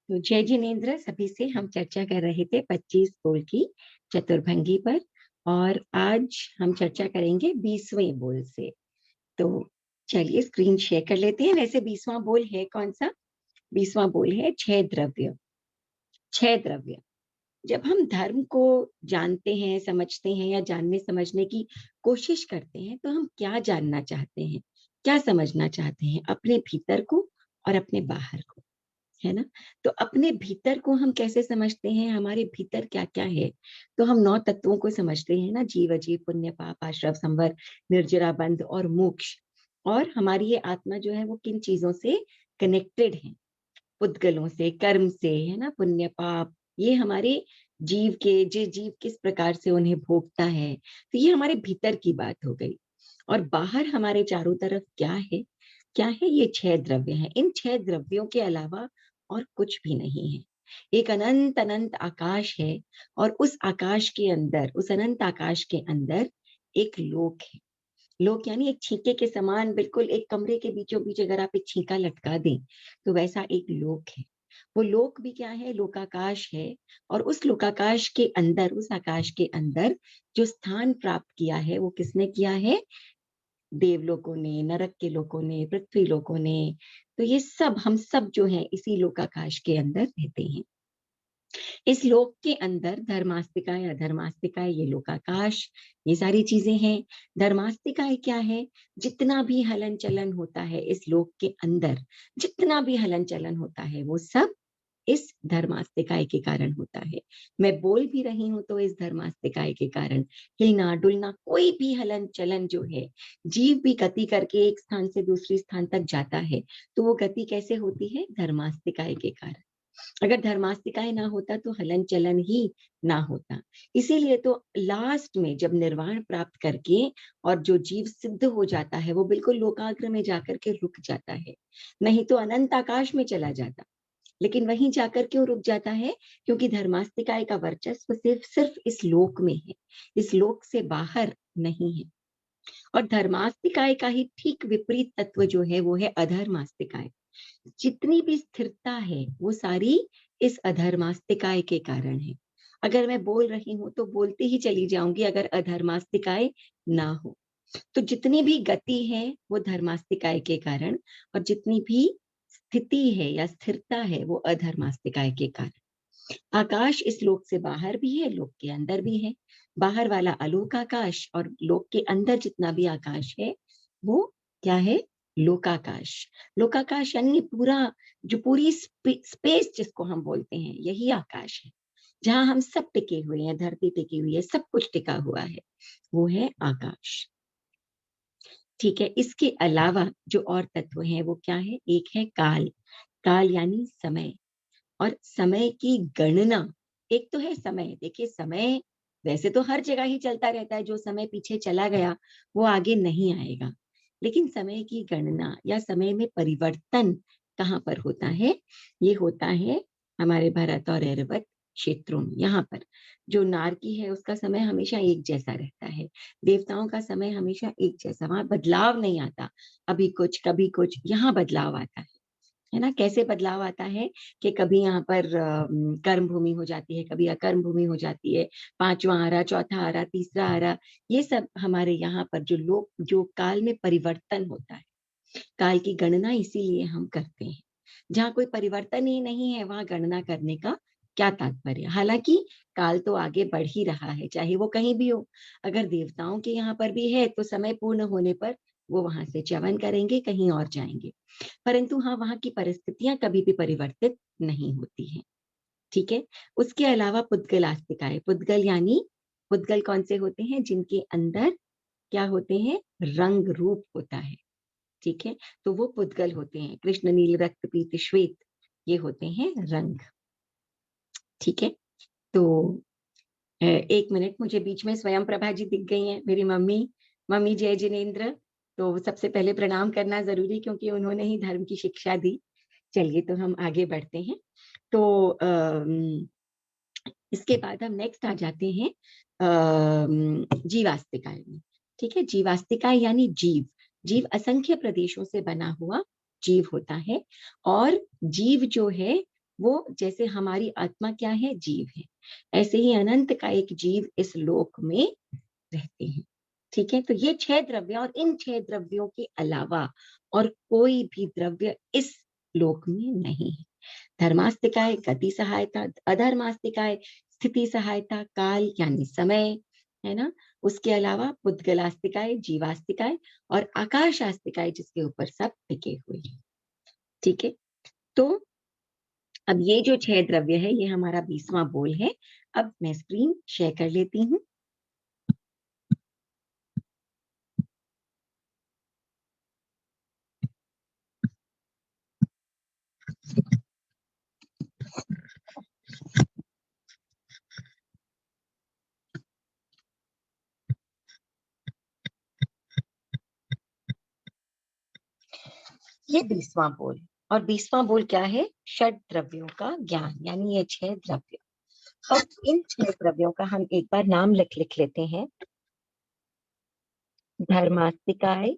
तो जय जिनेन्द्र। सभी से हम चर्चा कर रहे थे 25 बोल की चतुर्भंगी पर, और आज हम चर्चा करेंगे 20वें बोल से। तो चलिए स्क्रीन शेयर कर लेते हैं। वैसे 20वां बोल है कौन सा? 20वां बोल है छह द्रव्य। छह द्रव्य। जब हम धर्म को जानते हैं, समझते हैं या जानने समझने की कोशिश करते हैं, तो हम क्या जानना चाहते हैं, क्या समझना चाहते हैं? अपने भीतर को और अपने बाहर को, है ना? तो अपने भीतर को हम कैसे समझते हैं, हमारे भीतर क्या क्या है? तो हम 9 तत्वों को समझते हैं ना, जीव, अजीव, पुण्य, पाप, आश्रव, संवर, निर्जरा, बंध और मोक्ष। और हमारी ये आत्मा जो है वो किन चीजों से कनेक्टेड है? पुद्गलों से, कर्म से, है ना, पुण्य पाप। ये हमारे जीव के, जो जीव किस प्रकार से उन्हें भोगता है, तो ये हमारे भीतर की बात हो गई। और बाहर हमारे चारों तरफ क्या है? क्या है? ये 6 द्रव्य हैं। इन 6 द्रव्यों के अलावा और कुछ भी नहीं है। एक अनंत अनंत आकाश है, और उस आकाश के अंदर, उस अनंत आकाश के अंदर एक लोक है। लोक यानी एक छींके के समान, बिल्कुल एक कमरे के बीचों बीच अगर आप एक छींका लटका दें, तो वैसा एक लोक है। वो लोक भी क्या है? लोकाकाश है। और उस लोकाकाश के अंदर, उस आकाश के अंदर जो स्थान प्राप्त किया है, वो किसने किया है? देवलोकों ने, नरक के लोगों ने, पृथ्वी लोगों ने। तो ये सब, हम सब जो हैं इसी लोकाकाश के अंदर रहते हैं। इस लोक के अंदर धर्मास्तिकाय, अधर्मास्तिकाय, ये लोकाकाश, ये सारी चीजें हैं। धर्मास्तिकाय क्या है? जितना भी हलन चलन होता है इस लोक के अंदर, जितना भी हलन चलन होता है, वो सब इस धर्मास्तिकाय के कारण होता है। मैं बोल भी रही हूं तो इस धर्मास्तिकाय के कारण। हिलना डुलना, कोई भी हलन चलन जो है, जीव भी गति करके एक स्थान से दूसरी स्थान तक जाता है, तो वो गति कैसे होती है? धर्मास्तिकाय के कारण। अगर धर्मास्तिकाय ना होता तो हलन चलन ही ना होता। इसीलिए तो लास्ट में जब निर्वाण प्राप्त करके और जो जीव सिद्ध हो जाता है, वो बिल्कुल लोकाग्र में जाकर के रुक जाता है। नहीं तो अनंत आकाश में चला जाता। लेकिन वहीं जाकर क्यों रुक जाता है? क्योंकि धर्मास्तिकाय का वर्चस्व सिर्फ सिर्फ इस लोक में है, इस लोक से बाहर नहीं है। और धर्मास्तिकाय का ही ठीक विपरीत तत्व जो है वो है अधर्मास्तिकाय। जितनी भी स्थिरता है वो सारी इस अधर्मास्तिकाय के कारण है। अगर मैं बोल रही हूं तो बोलते ही चली जाऊंगी अगर अधर्मास्तिकाय ना हो। तो जितनी भी गति है वो धर्मास्तिकाय के कारण, और जितनी भी स्थिति है या स्थिरता है वो अधर्मास्तिकाय के कारण। आकाश इस लोक से बाहर भी है, लोक के अंदर भी है। बाहर वाला अलोक आकाश, और लोक के अंदर जितना भी आकाश है वो क्या है? लोकाकाश। लोकाकाश यानी पूरा, जो पूरी स्पेस जिसको हम बोलते हैं, यही आकाश है। जहां हम सब टिके हुए हैं, धरती टिकी हुई है, सब कुछ टिका हुआ है, वो है आकाश। ठीक है। इसके अलावा जो और तत्व हैं वो क्या है? एक है काल। काल यानी समय, और समय की गणना। एक तो है समय। देखिए, समय वैसे तो हर जगह ही चलता रहता है। जो समय पीछे चला गया वो आगे नहीं आएगा। लेकिन समय की गणना या समय में परिवर्तन कहाँ पर होता है? ये होता है हमारे भरत और ऐरावत क्षेत्रों में। यहाँ पर जो नारकी है उसका समय हमेशा एक जैसा रहता है। देवताओं का समय हमेशा एक जैसा, वहां बदलाव नहीं आता। अभी कुछ कभी कुछ, यहाँ बदलाव आता है ना? कैसे बदलाव आता है कि कभी यहाँ पर कर्म भूमि हो जाती है, कभी अकर्म भूमि हो जाती है, पांचवा आरा, चौथा आरा, तीसरा आरा। ये सब हमारे यहाँ पर जो लोग, जो काल में परिवर्तन होता है, काल की गणना इसीलिए हम करते हैं। जहाँ कोई परिवर्तन ही नहीं है वहां गणना करने का क्या तात्पर्य? हालांकि काल तो आगे बढ़ ही रहा है, चाहे वो कहीं भी हो। अगर देवताओं के यहाँ पर भी है तो समय पूर्ण होने पर वो वहां से च्यवन करेंगे, कहीं और जाएंगे। परंतु हाँ, वहां की परिस्थितियां कभी भी परिवर्तित नहीं होती हैं। ठीक है। उसके अलावा पुद्गल आस्तिकाएं। पुद्गल यानी, पुद्गल कौन से होते हैं? जिनके अंदर क्या होते हैं? रंग रूप होता है। ठीक है। तो वो पुद्गल होते हैं। कृष्ण, नील, रक्त, पीत, श्वेत, ये होते हैं रंग। ठीक है। तो एक मिनट, मुझे बीच में स्वयं प्रभा जी दिख गई हैं, मेरी मम्मी। मम्मी जय जिनेन्द्र। तो सबसे पहले प्रणाम करना जरूरी, क्योंकि उन्होंने ही धर्म की शिक्षा दी। चलिए, तो हम आगे बढ़ते हैं। तो इसके बाद हम नेक्स्ट आ जाते हैं जीवास्तिकाय में। ठीक है। जीवास्तिकाय यानी जीव। जीव असंख्य प्रदेशों से बना हुआ जीव होता है। और जीव जो है वो जैसे हमारी आत्मा क्या है, जीव है, ऐसे ही अनंत का एक जीव इस लोक में रहते हैं। ठीक है, तो ये 6 द्रव्य और इन 6 द्रव्यों के अलावा और कोई भी द्रव्य इस लोक में नहीं है। धर्मास्तिकाय गति सहायता, अधर्मास्तिकाय स्थिति सहायता, काल यानी समय, है ना। उसके अलावा पुद्गलास्तिकाय, जीवास्तिकाय और आकाशास्तिकाय जिसके ऊपर सब टिके हुए हैं। ठीक है, तो अब ये जो 6 द्रव्य है ये हमारा 20वां बोल है। अब मैं स्क्रीन शेयर कर लेती हूँ। ये 20वां बोल, और 20वां बोल क्या है, षड द्रव्यों का ज्ञान, यानी ये 6 द्रव्य। अब इन 6 द्रव्यों का हम एक बार नाम लिख लेते हैं। धर्मास्तिकाय,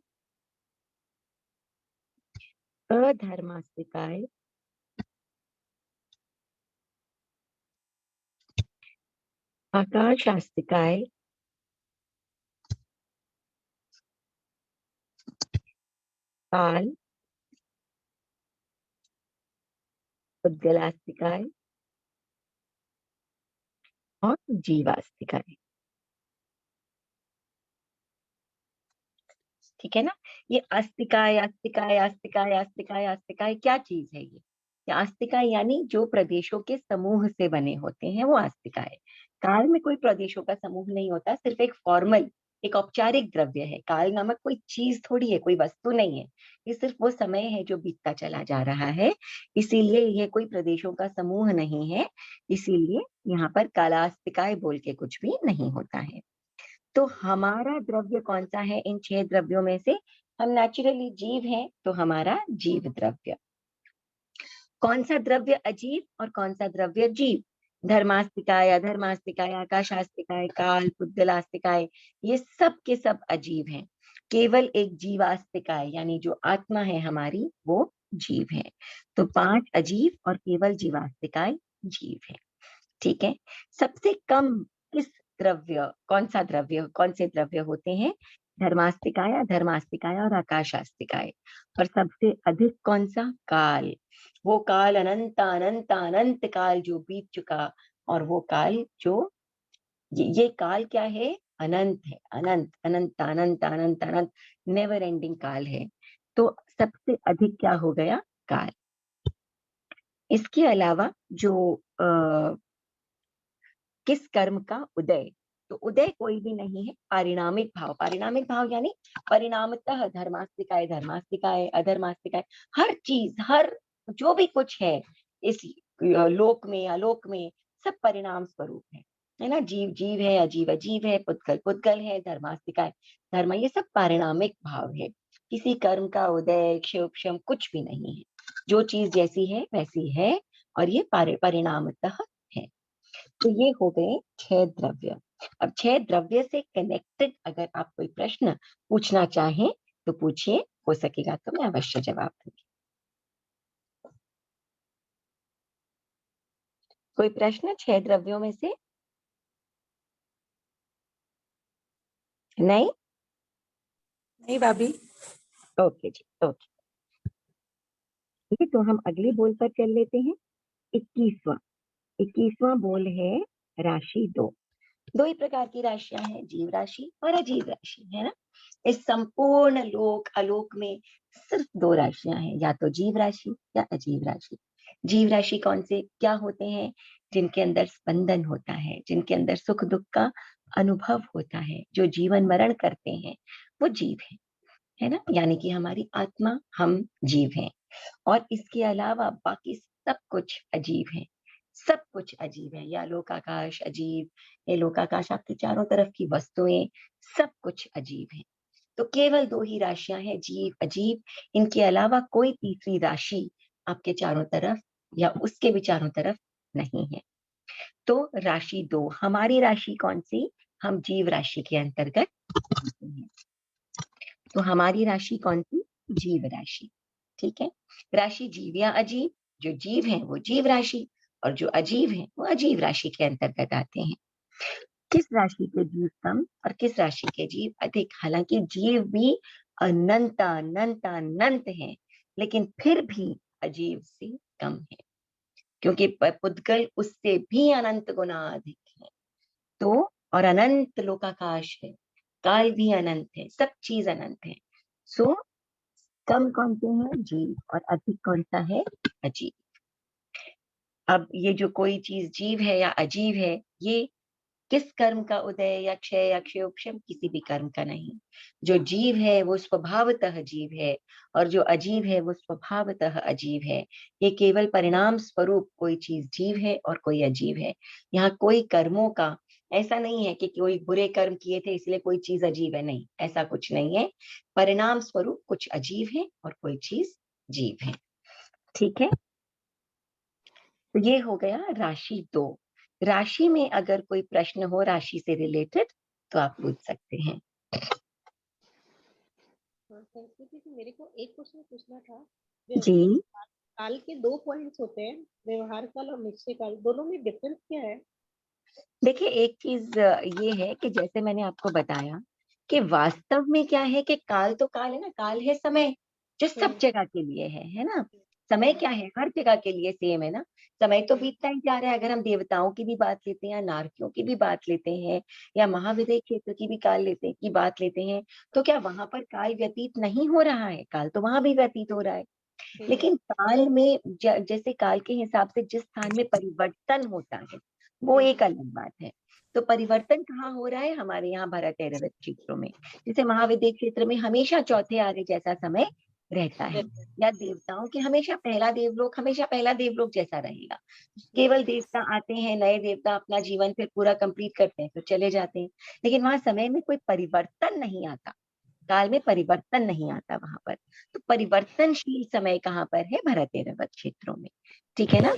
अधर्मास्तिकाय, आकाशास्तिकाय, काल, उद्गलास्तिकाय और जीवास्तिकाय। ठीक है ना। ये अस्तिकाय अस्तिकाय अस्तिकाय अस्तिकाय अस्तिकाय क्या चीज है ये अस्तिकाय यानी जो प्रदेशों के समूह से बने होते हैं वो अस्तिकाय। काल में कोई प्रदेशों का समूह नहीं होता, सिर्फ एक फॉर्मल, एक औपचारिक द्रव्य है। काल नामक कोई चीज थोड़ी है, कोई वस्तु नहीं है। ये सिर्फ वो समय है जो बीतता चला जा रहा है, इसीलिए ये कोई प्रदेशों का समूह नहीं है। इसीलिए यहाँ पर कालास्तिकाय बोल के कुछ भी नहीं होता है। तो हमारा द्रव्य कौन सा है इन 6 द्रव्यों में से, हम नेचुरली जीव हैं तो हमारा जीव द्रव्य। कौन सा द्रव्य अजीव और कौन सा द्रव्य जीव, धर्मास्तिकाय, अधर्मास्तिकाय, आकाशास्तिकाय, काल, पुद्गलास्तिकाय, ये सब के सब अजीव हैं। केवल एक जीवास्तिकाय यानी जो आत्मा है हमारी वो जीव है। तो 5 अजीव और केवल जीवास्तिकाय जीव है। ठीक है, सबसे कम किस द्रव्य, कौन सा द्रव्य, कौन से द्रव्य होते हैं, धर्मास्तिकाय, अधर्मास्तिकाय और आकाशास्तिकाय। और सबसे अधिक कौन सा, काल। वो काल अनंत अनंत अनंत काल जो बीत चुका, और वो काल जो ये काल क्या है, अनंत है, अनंत अनंत अनंत अनंत अनंत, नेवर एंडिंग काल है। तो सबसे अधिक क्या हो गया, काल। इसके अलावा जो किस कर्म का उदय, तो उदय कोई भी नहीं है, पारिणामिक भाव। पारिणामिक भाव यानी परिणामतः धर्मास्तिकाय धर्मास्तिकाय, अधर्मास्तिकाय, हर चीज, हर जो भी कुछ है इस लोक में आलोक में, सब परिणाम स्वरूप है ना। जीव जीव है, अजीव अजीव है, पुद्गल पुद्गल है, धर्मास्तिकाय धर्म, ये सब पारिणामिक भाव है। किसी कर्म का उदय क्षोभम कुछ भी नहीं है, जो चीज जैसी है वैसी है, और ये परिणामतः है। तो ये हो गए 6 द्रव्य। अब 6 द्रव्य से कनेक्टेड अगर आप कोई प्रश्न पूछना चाहें तो पूछिए, हो सकेगा तो मैं अवश्य जवाब दूंगी। कोई प्रश्न 6 द्रव्यों में से? नहीं? नहीं भाभी। ओके जी, ओके। ठीक है, तो हम अगले बोल पर चल लेते हैं। 21वां 21वां बोल है राशि 2। दो ही प्रकार की राशियां हैं, जीव राशि और अजीव राशि, है ना। इस संपूर्ण लोक आलोक में सिर्फ 2 राशियां हैं, या तो जीव राशि या अजीव राशि। जीव राशि कौन से क्या होते हैं, जिनके अंदर स्पंदन होता है, जिनके अंदर सुख दुख का अनुभव होता है, जो जीवन मरण करते हैं, वो जीव है ना। यानी कि हमारी आत्मा, हम जीव हैं। और इसके अलावा बाकी सब कुछ अजीब है, सब कुछ अजीब है। या लोकाकाश अजीब, ये लोकाकाश आपके चारों तरफ की वस्तुएं, सब कुछ अजीब है। तो केवल 2 ही राशियां हैं, जीव अजीब। इनके अलावा कोई तीसरी राशि आपके चारों तरफ या उसके भी चारों तरफ नहीं है। तो राशि 2 हमारी राशि कौन सी, हम जीव राशि के अंतर्गत आते हैं। तो हमारी राशि कौन सी, जीव राशि। ठीक है, राशि जीव या अजीब, जो जीव हैं वो जीव राशि और जो अजीव हैं वो अजीव राशि के अंतर्गत आते हैं। किस राशि के जीव कम और किस राशि के जीव अधिक? हालांकि जीव भी अनंत अनंत अनंत है, लेकिन फिर भी अजीव से कम है, क्योंकि पुद्गल उससे भी अनंत गुना अधिक है। तो और अनंत लोकाकाश है, काल भी अनंत है, सब चीज अनंत है। सो कम कौन से हैं? जीव, और अधिक कौन सा है? अजीव। अब ये जो कोई चीज जीव है या अजीव है, ये किस कर्म का उदय या क्षय या क्षयोक्षम? किसी भी कर्म का नहीं। जो जीव है वो स्वभावतः जीव है, और जो अजीव है वो स्वभावतः अजीव है। ये केवल परिणाम स्वरूप कोई चीज जीव है और कोई अजीव है। यहाँ कोई कर्मों का ऐसा नहीं है कि कोई बुरे कर्म किए थे इसलिए कोई चीज अजीब है, नहीं, ऐसा कुछ नहीं है। परिणाम स्वरूप कुछ अजीब है और कोई चीज जीव है। ठीक है, तो ये हो गया राशि 2। राशि में अगर कोई प्रश्न हो राशि से रिलेटेड तो आप पूछ सकते हैं। हाँ, संस्कृति से मेरे को एक क्वेश्चन पूछना था। जी, काल के दो पॉइंट्स होते हैं, व्यवहार काल और निश्चय काल, दोनों में डिफरेंस क्या है? देखिए एक चीज ये है कि जैसे मैंने आपको बताया कि वास्तव में क्या है कि काल तो काल है ना, काल है समय जो सब हम्म, जगह के लिए है ना। समय हम्म, क्या है? हर जगह के लिए सेम है ना। समय तो हम्म, बीतता ही जा रहा है। अगर हम देवताओं की भी बात लेते हैं, नारकियों की भी बात लेते हैं, या महाविद्य क्षेत्र की भी काल लेते की बात लेते हैं, तो क्या वहां पर काल व्यतीत नहीं हो रहा है? काल तो वहां भी व्यतीत हो रहा है। हम्म, लेकिन काल में जैसे काल के हिसाब से जिस स्थान में परिवर्तन होता है वो एक अलग बात है। तो परिवर्तन कहाँ हो रहा है? हमारे यहाँ भरत एरवत क्षेत्रों में। जैसे महाविद्य क्षेत्र में हमेशा चौथे आर्य जैसा समय रहता है, या देवताओं के हमेशा पहला देवलोक जैसा रहेगा। केवल देवता आते हैं, नए देवता अपना जीवन फिर पूरा कंप्लीट करते हैं, फिर चले जाते हैं। लेकिन वहां समय में कोई परिवर्तन नहीं आता, काल में परिवर्तन नहीं आता वहां पर। तो परिवर्तनशील समय कहाँ पर है? भरत एरवत क्षेत्रों में। ठीक है तो ना।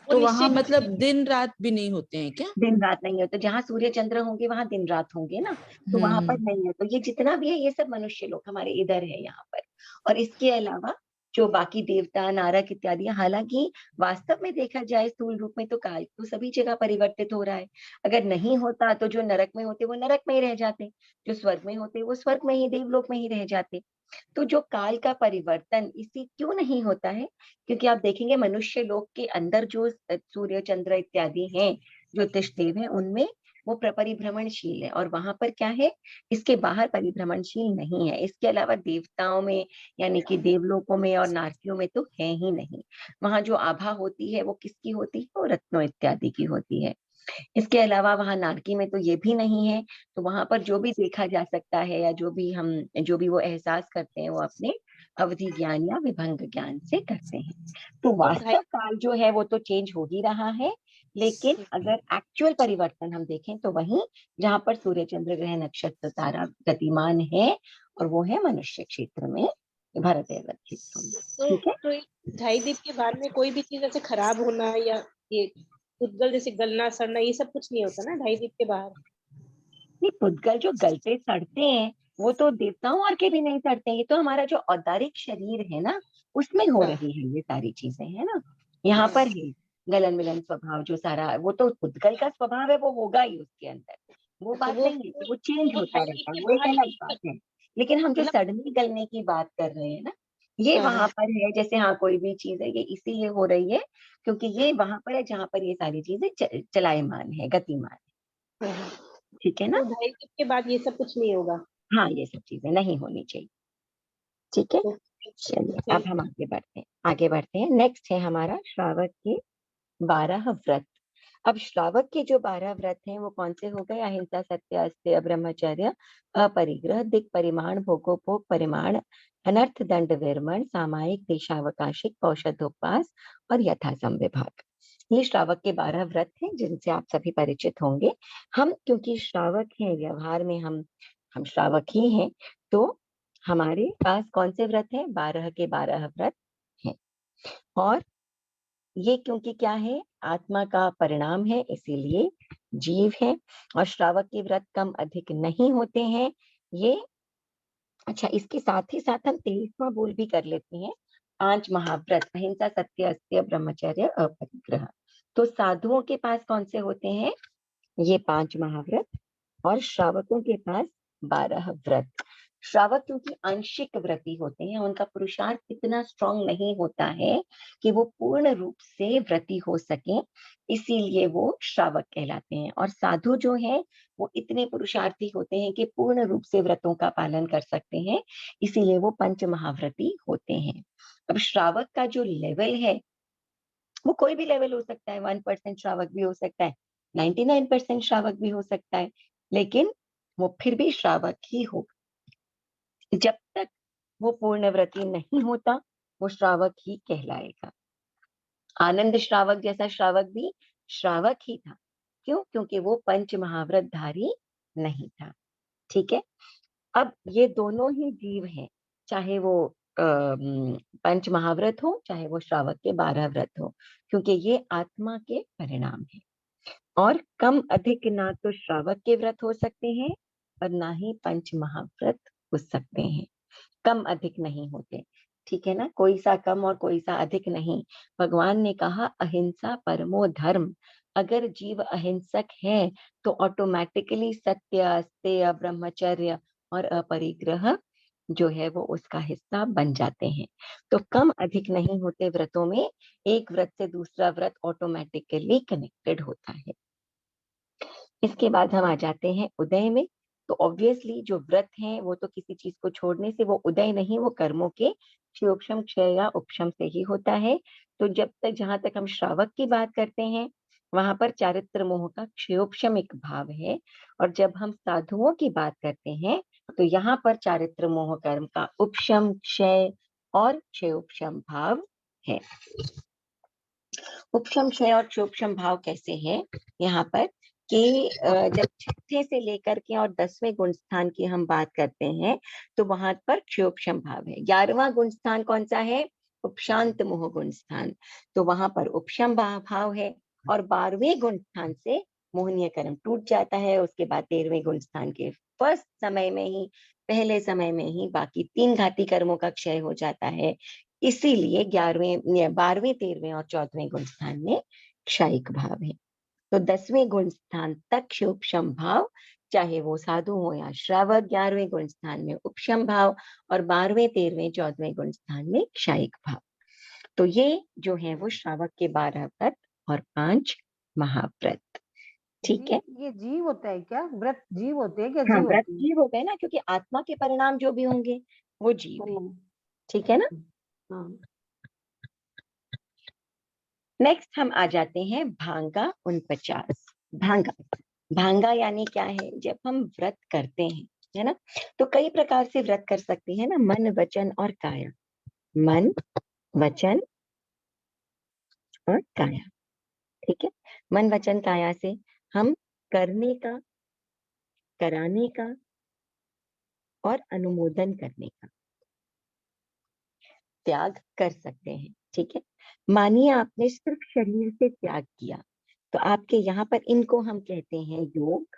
वो तो निश्चय वहां काल। मतलब दिन रात भी नहीं होते हैं क्या? दिन रात नहीं है, तो जहाँ सूर्य चंद्र होंगे वहां दिन रात होंगे ना, तो वहां पर हम्म। नहीं है। तो ये जितना भी है ये सब मनुष्य लोग हमारे इधर है यहाँ पर। और इसके अलावा जो बाकी देवता नारक इत्यादि, हालांकि वास्तव में देखा जाए स्थूल रूप में तो काल तो सभी जगह परिवर्तित हो रहा है। अगर नहीं होता तो जो नरक में होते वो नरक में ही रह जाते, जो स्वर्ग में होते वो स्वर्ग में ही, देवलोक में ही रह जाते। तो जो काल का परिवर्तन इसी क्यों नहीं होता है? क्योंकि आप देखेंगे मनुष्य लोक के अंदर जो सूर्य चंद्र इत्यादि हैं, ज्योतिष देव हैं, उनमें वो परिभ्रमणशील है, और वहां पर क्या है? इसके बाहर परिभ्रमणशील नहीं है। इसके अलावा देवताओं में यानी कि देवलोकों में और नारकियों में तो है ही नहीं। वहां जो आभा होती है वो किसकी होती है? वो रत्नों इत्यादि की होती है। इसके अलावा वहां नारकी में तो ये भी नहीं है। तो वहां पर जो भी देखा जा सकता है या जो भी वो एहसास करते हैं वो अपने अवधि ज्ञान या विभंग ज्ञान से करते हैं। तो तो ढाई। वास्तव काल जो है वो तो चेंज हो ही रहा है, लेकिन अगर एक्चुअल परिवर्तन हम देखें तो वहीं जहां पर सूर्य चंद्र ग्रह नक्षत्र तारा गतिमान है, और वो है मनुष्य क्षेत्र में, भारत एवं क्षेत्रों में। ठीक है। तो ये 2.5 दिन के बाद में कोई भी चीज ऐसे खराब होना या ये उद्गल जैसे गलना सड़ना ये सब कुछ नहीं होता ना 2.5 दिन के बाहर? नहीं, पुद्गल जो गलते सड़ते हैं वो तो देवताओं और के भी नहीं सड़ते हैं। ये तो हमारा जो औदारिक शरीर है ना, उसमें हो हाँ, रही है ये सारी चीजें, है ना। यहाँ हाँ, पर है गलन मिलन स्वभाव जो सारा, वो तो पुद्गल का स्वभाव है, वो होगा ही उसके अंदर। वो तो बात नहीं है कि वो चेंज वो होता 2.5 दिन रहता है, के वो एक बाहर अलग ही बात है। लेकिन हम जो मतलब। सड़ने गलने की बात कर रहे हैं ना, ये हाँ, वहां हाँ, पर है। जैसे हाँ कोई भी चीज है ये इसीलिए हो रही है क्योंकि ये वहां पर है जहां पर ये सारी चीजें चलायमान है, गतिमान है। हाँ, हाँ। ठीक है ना। तो 2.5 दिन के बाद ये सब कुछ नहीं होगा? हाँ, ये सब चीजें नहीं होनी चाहिए। ठीक है। तो चलिए अब फिर हम आगे बढ़ते हैं। नेक्स्ट है हमारा श्रावक के 12 व्रत। अब श्रावक के जो 12 व्रत हैं वो कौन से हो गए? अहिंसा, सत्य, अस्तेय, ब्रह्मचर्य, अपरिग्रह, दिक परिमाण, भोगोपभोग परिमाण, अनर्थ दंड विरमण, सामायिक, देशावकाशिक, औषधोपवास और यथासम विभाग। ये श्रावक के 12 व्रत हैं जिनसे आप सभी परिचित होंगे। हम क्योंकि श्रावक हैं, व्यवहार में हम श्रावक ही हैं, तो हमारे पास कौन से व्रत हैं? 12 के 12 व्रत हैं। और ये क्योंकि क्या है? आत्मा का परिणाम है, इसीलिए जीव है। और श्रावक के व्रत कम अधिक नहीं होते हैं। ये अच्छा, इसके साथ ही साथ हम 23वां बोल भी कर लेते हैं। 5 महाव्रत, अहिंसा, सत्य, अस्त्य, ब्रह्मचर्य, अपरिग्रह। तो साधुओं के पास कौन से होते हैं? ये 5 महाव्रत, और श्रावकों के पास 12 व्रत। श्रावक क्योंकि आंशिक व्रती होते हैं, उनका पुरुषार्थ इतना स्ट्रांग नहीं होता है कि वो पूर्ण रूप से व्रती हो सके, इसीलिए वो श्रावक कहलाते हैं। और साधु जो है वो इतने पुरुषार्थी होते हैं कि पूर्ण रूप से व्रतों का पालन कर सकते हैं, इसीलिए वो पंच महाव्रती होते हैं। अब श्रावक का जो लेवल है वो कोई भी लेवल हो सकता है, 1% श्रावक भी हो सकता है, 99% श्रावक भी हो सकता है, लेकिन वो फिर भी श्रावक ही होगा। जब तक वो पूर्णव्रती नहीं होता, वो श्रावक ही कहलाएगा। आनंद श्रावक जैसा श्रावक भी श्रावक ही था। क्यों? क्योंकि वो पंच महाव्रत धारी नहीं था। ठीक है। अब ये दोनों ही जीव हैं, चाहे वो पंच महाव्रत हो, चाहे वो श्रावक के 12 व्रत हो, क्योंकि ये आत्मा के परिणाम है। और कम अधिक ना तो श्रावक के व्रत हो सकते हैं और ना ही पंच महाव्रत हो सकते हैं। कम अधिक नहीं होते। ठीक है ना, कोई सा कम और कोई सा अधिक नहीं। भगवान ने कहा अहिंसा परमो धर्म। अगर जीव अहिंसक है तो ऑटोमेटिकली सत्य, अस्तेय, ब्रह्मचर्य और अपरिग्रह जो है वो उसका हिस्सा बन जाते हैं। तो कम अधिक नहीं होते व्रतों में, एक व्रत से दूसरा व्रत ऑटोमेटिकली कनेक्टेड होता है। इसके बाद हम आ जाते हैं उदय में। तो ऑब्वियसली जो व्रत हैं वो तो किसी चीज को छोड़ने से, वो उदय नहीं, वो कर्मों के क्षयोपशम, क्षय या उपशम से ही होता है। तो जब तक, जहां तक हम श्रावक की बात करते हैं, वहां पर चारित्र मोह का क्षयोपशम एक भाव है, और जब हम साधुओं की बात करते हैं तो यहाँ पर चारित्र मोह कर्म का उपशम, क्षय और क्षयोपशम भाव है। उपशम, क्षय और क्षयोपशम भाव कैसे है यहाँ पर कि जब छठे से लेकर के और 10वें गुण स्थान की हम बात करते हैं तो वहां पर क्षयोपशम भाव है। 11वां गुण स्थान कौन सा है? उपशांत मोह गुण स्थान। तो वहां पर उपशम भाव है, और 12वें गुण स्थान से मोहनीय कर्म टूट जाता है। उसके बाद 13वें गुण स्थान के फर्स्ट समय में ही, पहले समय में ही बाकी 3 घाती कर्मों का क्षय हो जाता है। इसीलिए 11वें, 12वें, 13वें और 14वें गुण स्थान में क्षयिक भाव है। तो 10वें गुण स्थान तक क्षोपशम भाव, चाहे वो साधु हो या श्रावक, 11वें गुण स्थान में उपशम भाव, और 12वें, 13वें, 14वें गुण स्थान में क्षयिक भाव। तो ये जो है वो श्रावक के 12 व्रत और 5 महाव्रत। ठीक है। ये जीव होता है क्या? व्रत जीव होते हैं क्या? हाँ, जीव व्रत होते हैं। जीव हो गए ना, क्योंकि आत्मा के परिणाम जो भी होंगे वो जीव है। हम्म, ठीक है ना। हाँ। नेक्स्ट हम आ जाते हैं भांगा 49। भांगा, भांगा यानी क्या है? जब हम व्रत करते हैं, है ना, तो कई प्रकार से व्रत कर सकते हैं ना, मन, वचन और काया। मन, वचन और काया। ठीक है। मन, वचन, काया से हम करने का, कराने का और अनुमोदन करने का त्याग कर सकते हैं। ठीक है। मानिए आपने सिर्फ शरीर से त्याग किया, तो आपके यहाँ पर इनको हम कहते हैं योग,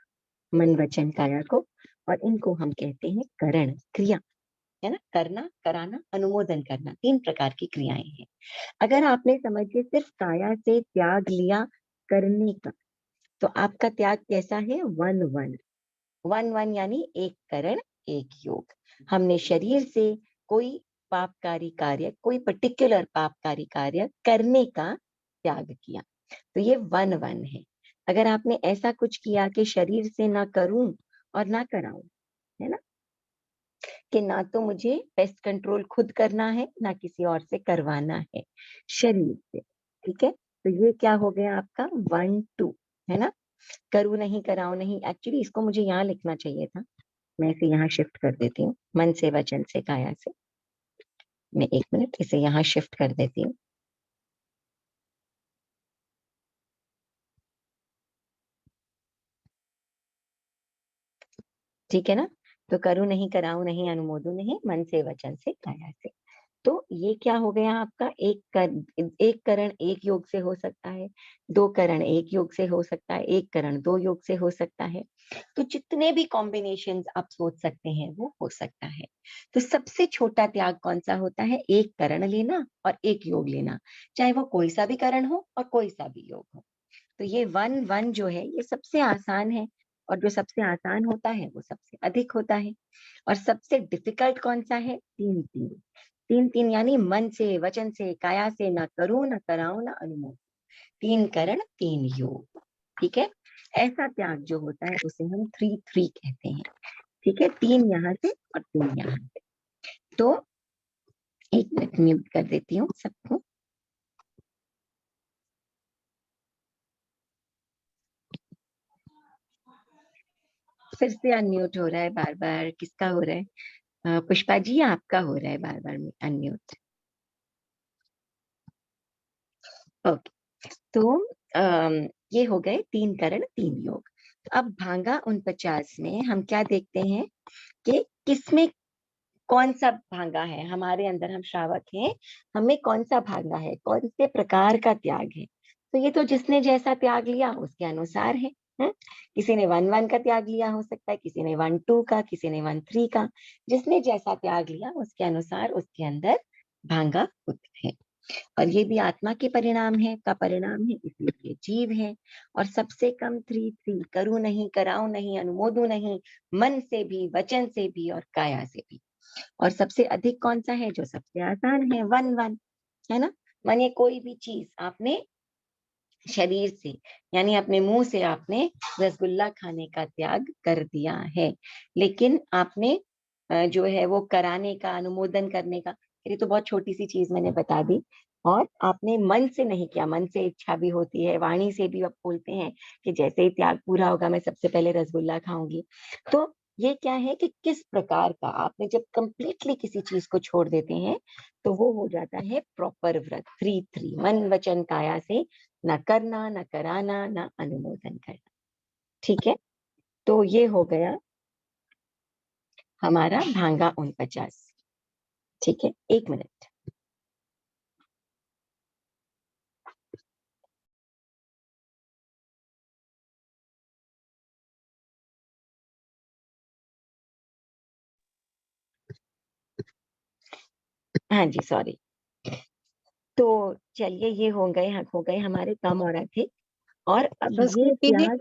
मन, वचन, काया को, और इनको हम कहते हैं करण, क्रिया। है ना, करना, कराना, अनुमोदन करना, 3 प्रकार की क्रियाएं हैं। अगर आपने समझिए सिर्फ काया से त्याग लिया करने का, तो आपका त्याग कैसा है? 1-1। 1-1 यानी एक करण एक योग। हमने शरीर से कोई पापकारी कार्य, कोई पर्टिकुलर पापकारी कार्य करने का त्याग किया, तो ये 1-1 है। अगर आपने ऐसा कुछ किया कि शरीर से ना करूं और ना कराऊं, है ना, कि ना तो मुझे पेस्ट कंट्रोल खुद करना है, ना किसी और से करवाना है शरीर से। ठीक है। तो ये क्या हो गया आपका? 1-2, है ना। करूँ नहीं, कराऊं नहीं, एक्चुअली इसको मुझे यहाँ लिखना चाहिए था, मैं इसे यहाँ शिफ्ट कर देती हूँ। मन से, वचन से, काया से। मैं 1 मिनट इसे यहाँ शिफ्ट कर देती हूँ। ठीक है ना। तो करूँ नहीं, कराऊं नहीं, अनुमोदन नहीं, मन से, वचन से, काया से। तो ये क्या हो गया आपका, एक करण एक योग से हो सकता है, 2 करण एक योग से हो सकता है, 1 करण 2 योग से हो सकता है। तो जितने भी कॉम्बिनेशंस आप सोच सकते हैं वो हो सकता है। तो सबसे छोटा त्याग कौन सा होता है, 1 करण लेना और 1 योग लेना, चाहे वो कोई सा भी करण हो और कोई सा भी योग हो। तो ये 1 1 जो है ये सबसे आसान है, और जो सबसे आसान होता है वो सबसे अधिक होता है। और सबसे डिफिकल्ट कौन सा है, 3 3। 3 3 यानी मन से, वचन से, काया से, ना करूं ना कराऊं ना अनुमोद, 3 करण 3 योग। ठीक है, ऐसा त्याग जो होता है उसे हम 3 3 कहते हैं। ठीक है, 3 यहाँ से और 3 यहाँ से। तो 1 मिनट म्यूट कर देती हूँ सबको। फिर से अनम्यूट हो रहा है बार बार, किसका हो रहा है? पुष्पा जी आपका हो रहा है बार बार अनम्यूट। ओके, तो ये हो गए 3 करण 3 योग। तो अब भांगा 49 में हम क्या देखते हैं कि किसमें कौन सा भांगा है, हमारे अंदर हम श्रावक हैं, हमें कौन सा भांगा है, कौन से प्रकार का त्याग है। तो ये तो जिसने जैसा त्याग लिया उसके अनुसार है। किसी ने 1 1 का त्याग लिया हो सकता है, किसी ने 1 2 का, किसी ने 1 3 का। जिसने जैसा त्याग लिया उसके अनुसार उसके अंदर भांगा होता है। और ये भी आत्मा के परिणाम है, का परिणाम है, इसलिए जीव है। और सबसे कम 3 3, करूं नहीं, कराऊं नहीं, अनुमोदू नहीं, मन से भी, वचन से भी और काया से भी। और सबसे अधिक कौन सा है, जो सबसे आसान है, 1 1, है ना। मानिए कोई भी चीज आपने शरीर से, यानी अपने मुंह से आपने रसगुल्ला खाने का त्याग कर दिया है, लेकिन आपने जो है वो कराने का, अनुमोदन करने का, ये तो बहुत छोटी सी चीज मैंने बता दी। और आपने मन से नहीं किया, मन से इच्छा भी होती है, वाणी से भी आप बोलते हैं कि जैसे ही त्याग पूरा होगा मैं सबसे पहले रसगुल्ला खाऊंगी। तो ये क्या है कि किस प्रकार का आपने जब कंप्लीटली किसी चीज को छोड़ देते हैं तो वो हो जाता है प्रॉपर व्रत। 3 3, मन वचन काया से, न करना, न कराना, न अनुमोदन करना। ठीक है, तो ये हो गया हमारा भांगा 49। ठीक है, 1 मिनट। हाँ जी, सॉरी। तो चलिए, ये हो गए हमारे कम और अधिक। और अब ये संस्कृति जी, त्याग,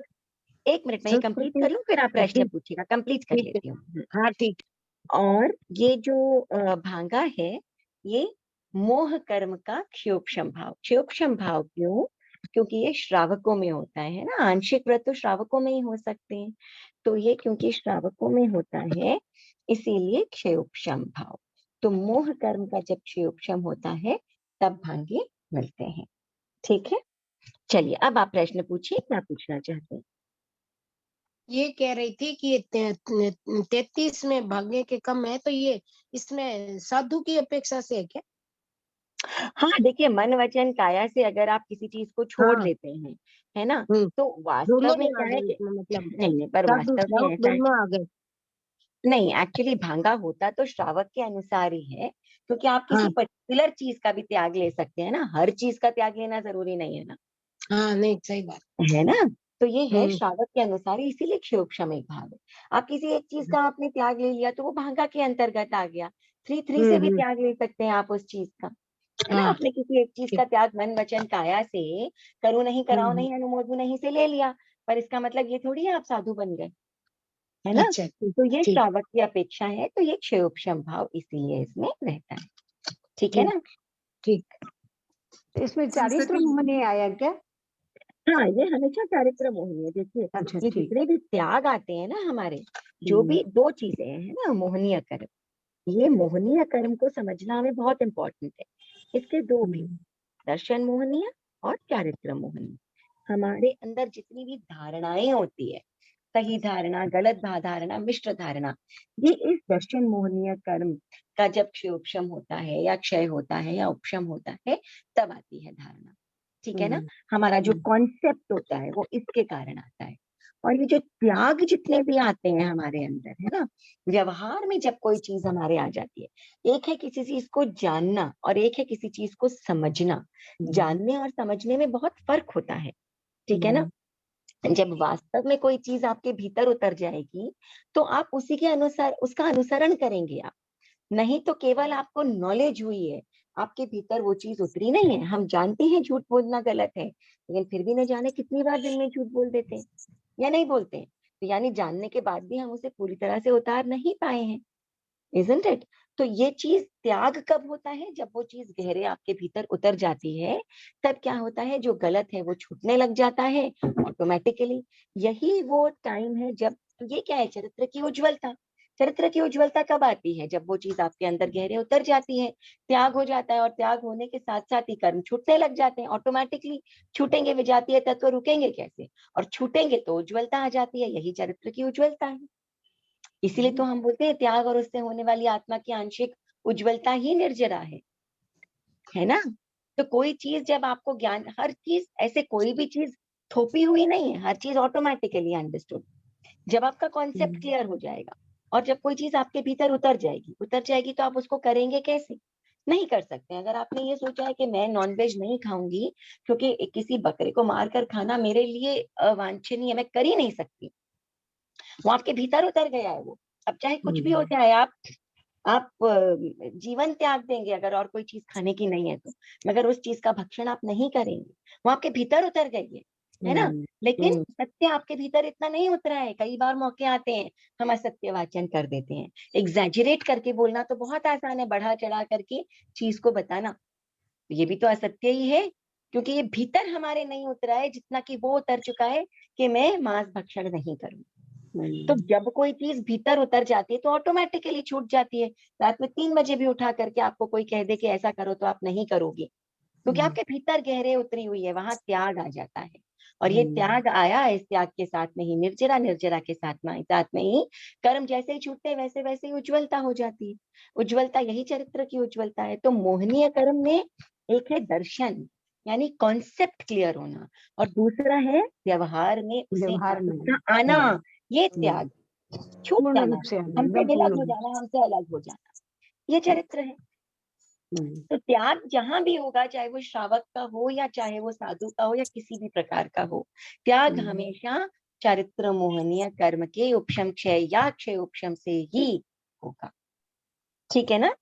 1 मिनट में ये कंप्लीट संस्कृति कर लूं फिर आप हाँ, प्रश्न ठीक पूछिएगा, कंप्लीट कर ठीक है। लेती हूँ। हाँ ठीक। और ये जो भांगा है, ये मोह कर्म का क्षयोक्षम भाव। क्षयोक्षम भाव क्यों? क्योंकि ये श्रावकों में होता है ना, आंशिक व्रत तो श्रावकों में ही हो सकते हैं। तो ये क्योंकि श्रावकों में होता है इसीलिए क्षयोक्षम भाव। तो मोह कर्म का जब क्षयोक्षम होता है तब भांगे मिलते हैं। ठीक है, चलिए अब आप प्रश्न पूछिए, क्या पूछना चाहते हैं? ये कह रही थी कि ये 33 में भाग्य के कम है, तो ये इसमें साधु की अपेक्षा से है क्या? हाँ देखिए, मन वचन काया से अगर आप किसी चीज को छोड़ हाँ। देते हैं, है ना, हम्म। तो दोनों वास्तव में में आ क्या है गए कि इसमें, मतलब नहीं नहीं, पर साधु वास्तव में श्रावक ऐसा है, दोनों आ गए। नहीं एक्चुअली भांगा होता तो श्रावक के अनुसार ही है, क्योंकि आप किसी हाँ पर्टिकुलर चीज का भी त्याग ले सकते हैं ना, हर चीज का त्याग लेना जरूरी नहीं है ना, हाँ, नहीं सही बात। है ना। तो ये है हम्म श्रावक के अनुसार ही, इसीलिए क्षयोक्षम एक भाव है। आप किसी एक चीज का आपने त्याग ले लिया तो वो भांगा के अंतर्गत आ गया। 3 3 से भी हम्म। त्याग ले सकते हैं आप उस चीज का, है ना। हाँ आपने किसी एक चीज ठीक। का त्याग मन वचन काया से, करूं नहीं, कराओ हम्म। नहीं, अनुमोदू नहीं से ले लिया, पर इसका मतलब ये थोड़ी है आप साधु बन गए, है ना। अच्छा ठीक। तो ये ठीक श्रावक की अपेक्षा है, तो ये क्षयोक्षम भाव इसीलिए इसमें रहता है। ठीक है ठीक ना। ठीक। तो इसमें चारित्र संस्कृति जी। मोह नहीं आया क्या? हाँ, ये हमेशा चारित्र मोहनी है। देखिए, अच्छा ये ठीक। जितने भी त्याग आते हैं ना हमारे, जो हम्म भी 2 चीजें हैं ना, मोहनीय कर्म, ये मोहनीय कर्म को समझना हमें बहुत इंपॉर्टेंट है। इसके 2 भी, हम्म दर्शन मोहनीय और चारित्र मोहनीय। हमारे अंदर जितनी भी धारणाएं होती है, सही धारणा, गलत धारणा, मिश्र धारणा, ये इस दर्शन मोहनीय कर्म का जब क्षयोक्षम होता है या क्षय होता है या उपशम होता है तब आती है धारणा। ठीक है ना। हम्म हमारा जो हम्म कॉन्सेप्ट होता है वो इसके कारण आता है। और ये जो त्याग जितने भी आते हैं हमारे अंदर, है ना, व्यवहार में जब कोई चीज हमारे आ जाती है, एक है किसी चीज को जानना और एक है किसी चीज को समझना। जानने और समझने में बहुत फर्क होता है, ठीक है ना। जब वास्तव में कोई चीज आपके भीतर उतर जाएगी तो आप उसी के अनुसार उसका अनुसरण करेंगे आप, नहीं तो केवल आपको नॉलेज हुई है, आपके भीतर वो चीज उतरी नहीं है। हम जानते हैं झूठ बोलना गलत है, लेकिन फिर भी न जाने कितनी बार दिन में झूठ बोल देते हैं या नहीं बोलते हैं। तो यानी जानने के बाद भी हम उसे पूरी तरह से उतार नहीं पाए हैं, इजंट इट। तो ये चीज त्याग कब होता है, जब वो चीज गहरे आपके भीतर उतर जाती है, तब क्या होता है, जो गलत है वो छूटने लग जाता है ऑटोमेटिकली। यही वो टाइम है जब, ये क्या है, चरित्र की उज्ज्वलता। चरित्र की उज्ज्वलता कब आती है, जब वो चीज आपके अंदर गहरे उतर जाती है, त्याग हो जाता है, और त्याग होने के साथ साथ ही कर्म छूटने लग जाते हैं ऑटोमेटिकली। छूटेंगे विजातीय तत्व रुकेंगे कैसे, और छूटेंगे तो उज्ज्वलता आ जाती है, यही चरित्र की उज्ज्वलता है। इसीलिए तो हम बोलते हैं त्याग और उससे होने वाली आत्मा की आंशिक उज्ज्वलता ही निर्जरा है ना। तो कोई चीज जब आपको ज्ञान, हर चीज ऐसे कोई भी चीज थोपी हुई नहीं है, हर चीज ऑटोमेटिकली अंडरस्टूड। जब आपका कॉन्सेप्ट क्लियर हो जाएगा और जब कोई चीज आपके भीतर उतर जाएगी तो आप उसको करेंगे कैसे, नहीं कर सकते। अगर आपने ये सोचा है कि मैं नॉनवेज नहीं खाऊंगी क्योंकि किसी बकरे को मारकर खाना मेरे लिए अवांछनीय है, मैं कर ही नहीं सकती, वो आपके भीतर उतर गया है वो। अब चाहे कुछ भी हो जाए, आप जीवन त्याग देंगे अगर और कोई चीज खाने की नहीं है तो, मगर उस चीज का भक्षण आप नहीं करेंगे, वो आपके भीतर उतर गई है ना। लेकिन सत्य आपके भीतर इतना नहीं उतरा है। कई बार मौके आते हैं हम असत्य वाचन कर देते हैं। एग्जैजरेट करके बोलना तो बहुत आसान है, बढ़ा चढ़ा करके चीज को बताना, ये भी तो असत्य ही है, क्योंकि ये भीतर हमारे नहीं उतरा है जितना कि वो उतर चुका है कि मैं मांस भक्षण नहीं करूँ। तो जब कोई चीज भीतर उतर जाती है तो ऑटोमेटिकली छूट जाती है। रात में 3 बजे भी उठा करके आपको कोई कह दे कि ऐसा करो तो आप नहीं करोगे, क्योंकि आपके भीतर गहरे उतरी हुई है, वहां त्याग आ जाता है। और ये त्याग आया, इस त्याग के साथ में ही निर्जरा, निर्जरा के साथ में ही कर्म जैसे ही छूटते हैं वैसे वैसे ही उज्ज्वलता हो जाती है। उज्ज्वलता यही चरित्र की उज्ज्वलता है। तो मोहनीय कर्म में एक है दर्शन, यानी कॉन्सेप्ट क्लियर होना, और दूसरा है व्यवहार में व्यवहार में उसका आना, ये त्याग, छूट पूर्ण जाना, रूप से आना, हमसे एकदम विलग पूर्ण हो रूप जाना, हमसे अलग हो जाना, ये चरित्र है। से। तो त्याग जहां भी होगा, चाहे वो श्रावक का हो या चाहे वो साधु का हो या किसी भी प्रकार का हो, त्याग हमेशा चारित्र मोहनीय कर्म के उपशम क्षय या क्षय उपशम से ही होगा, ठीक है ना।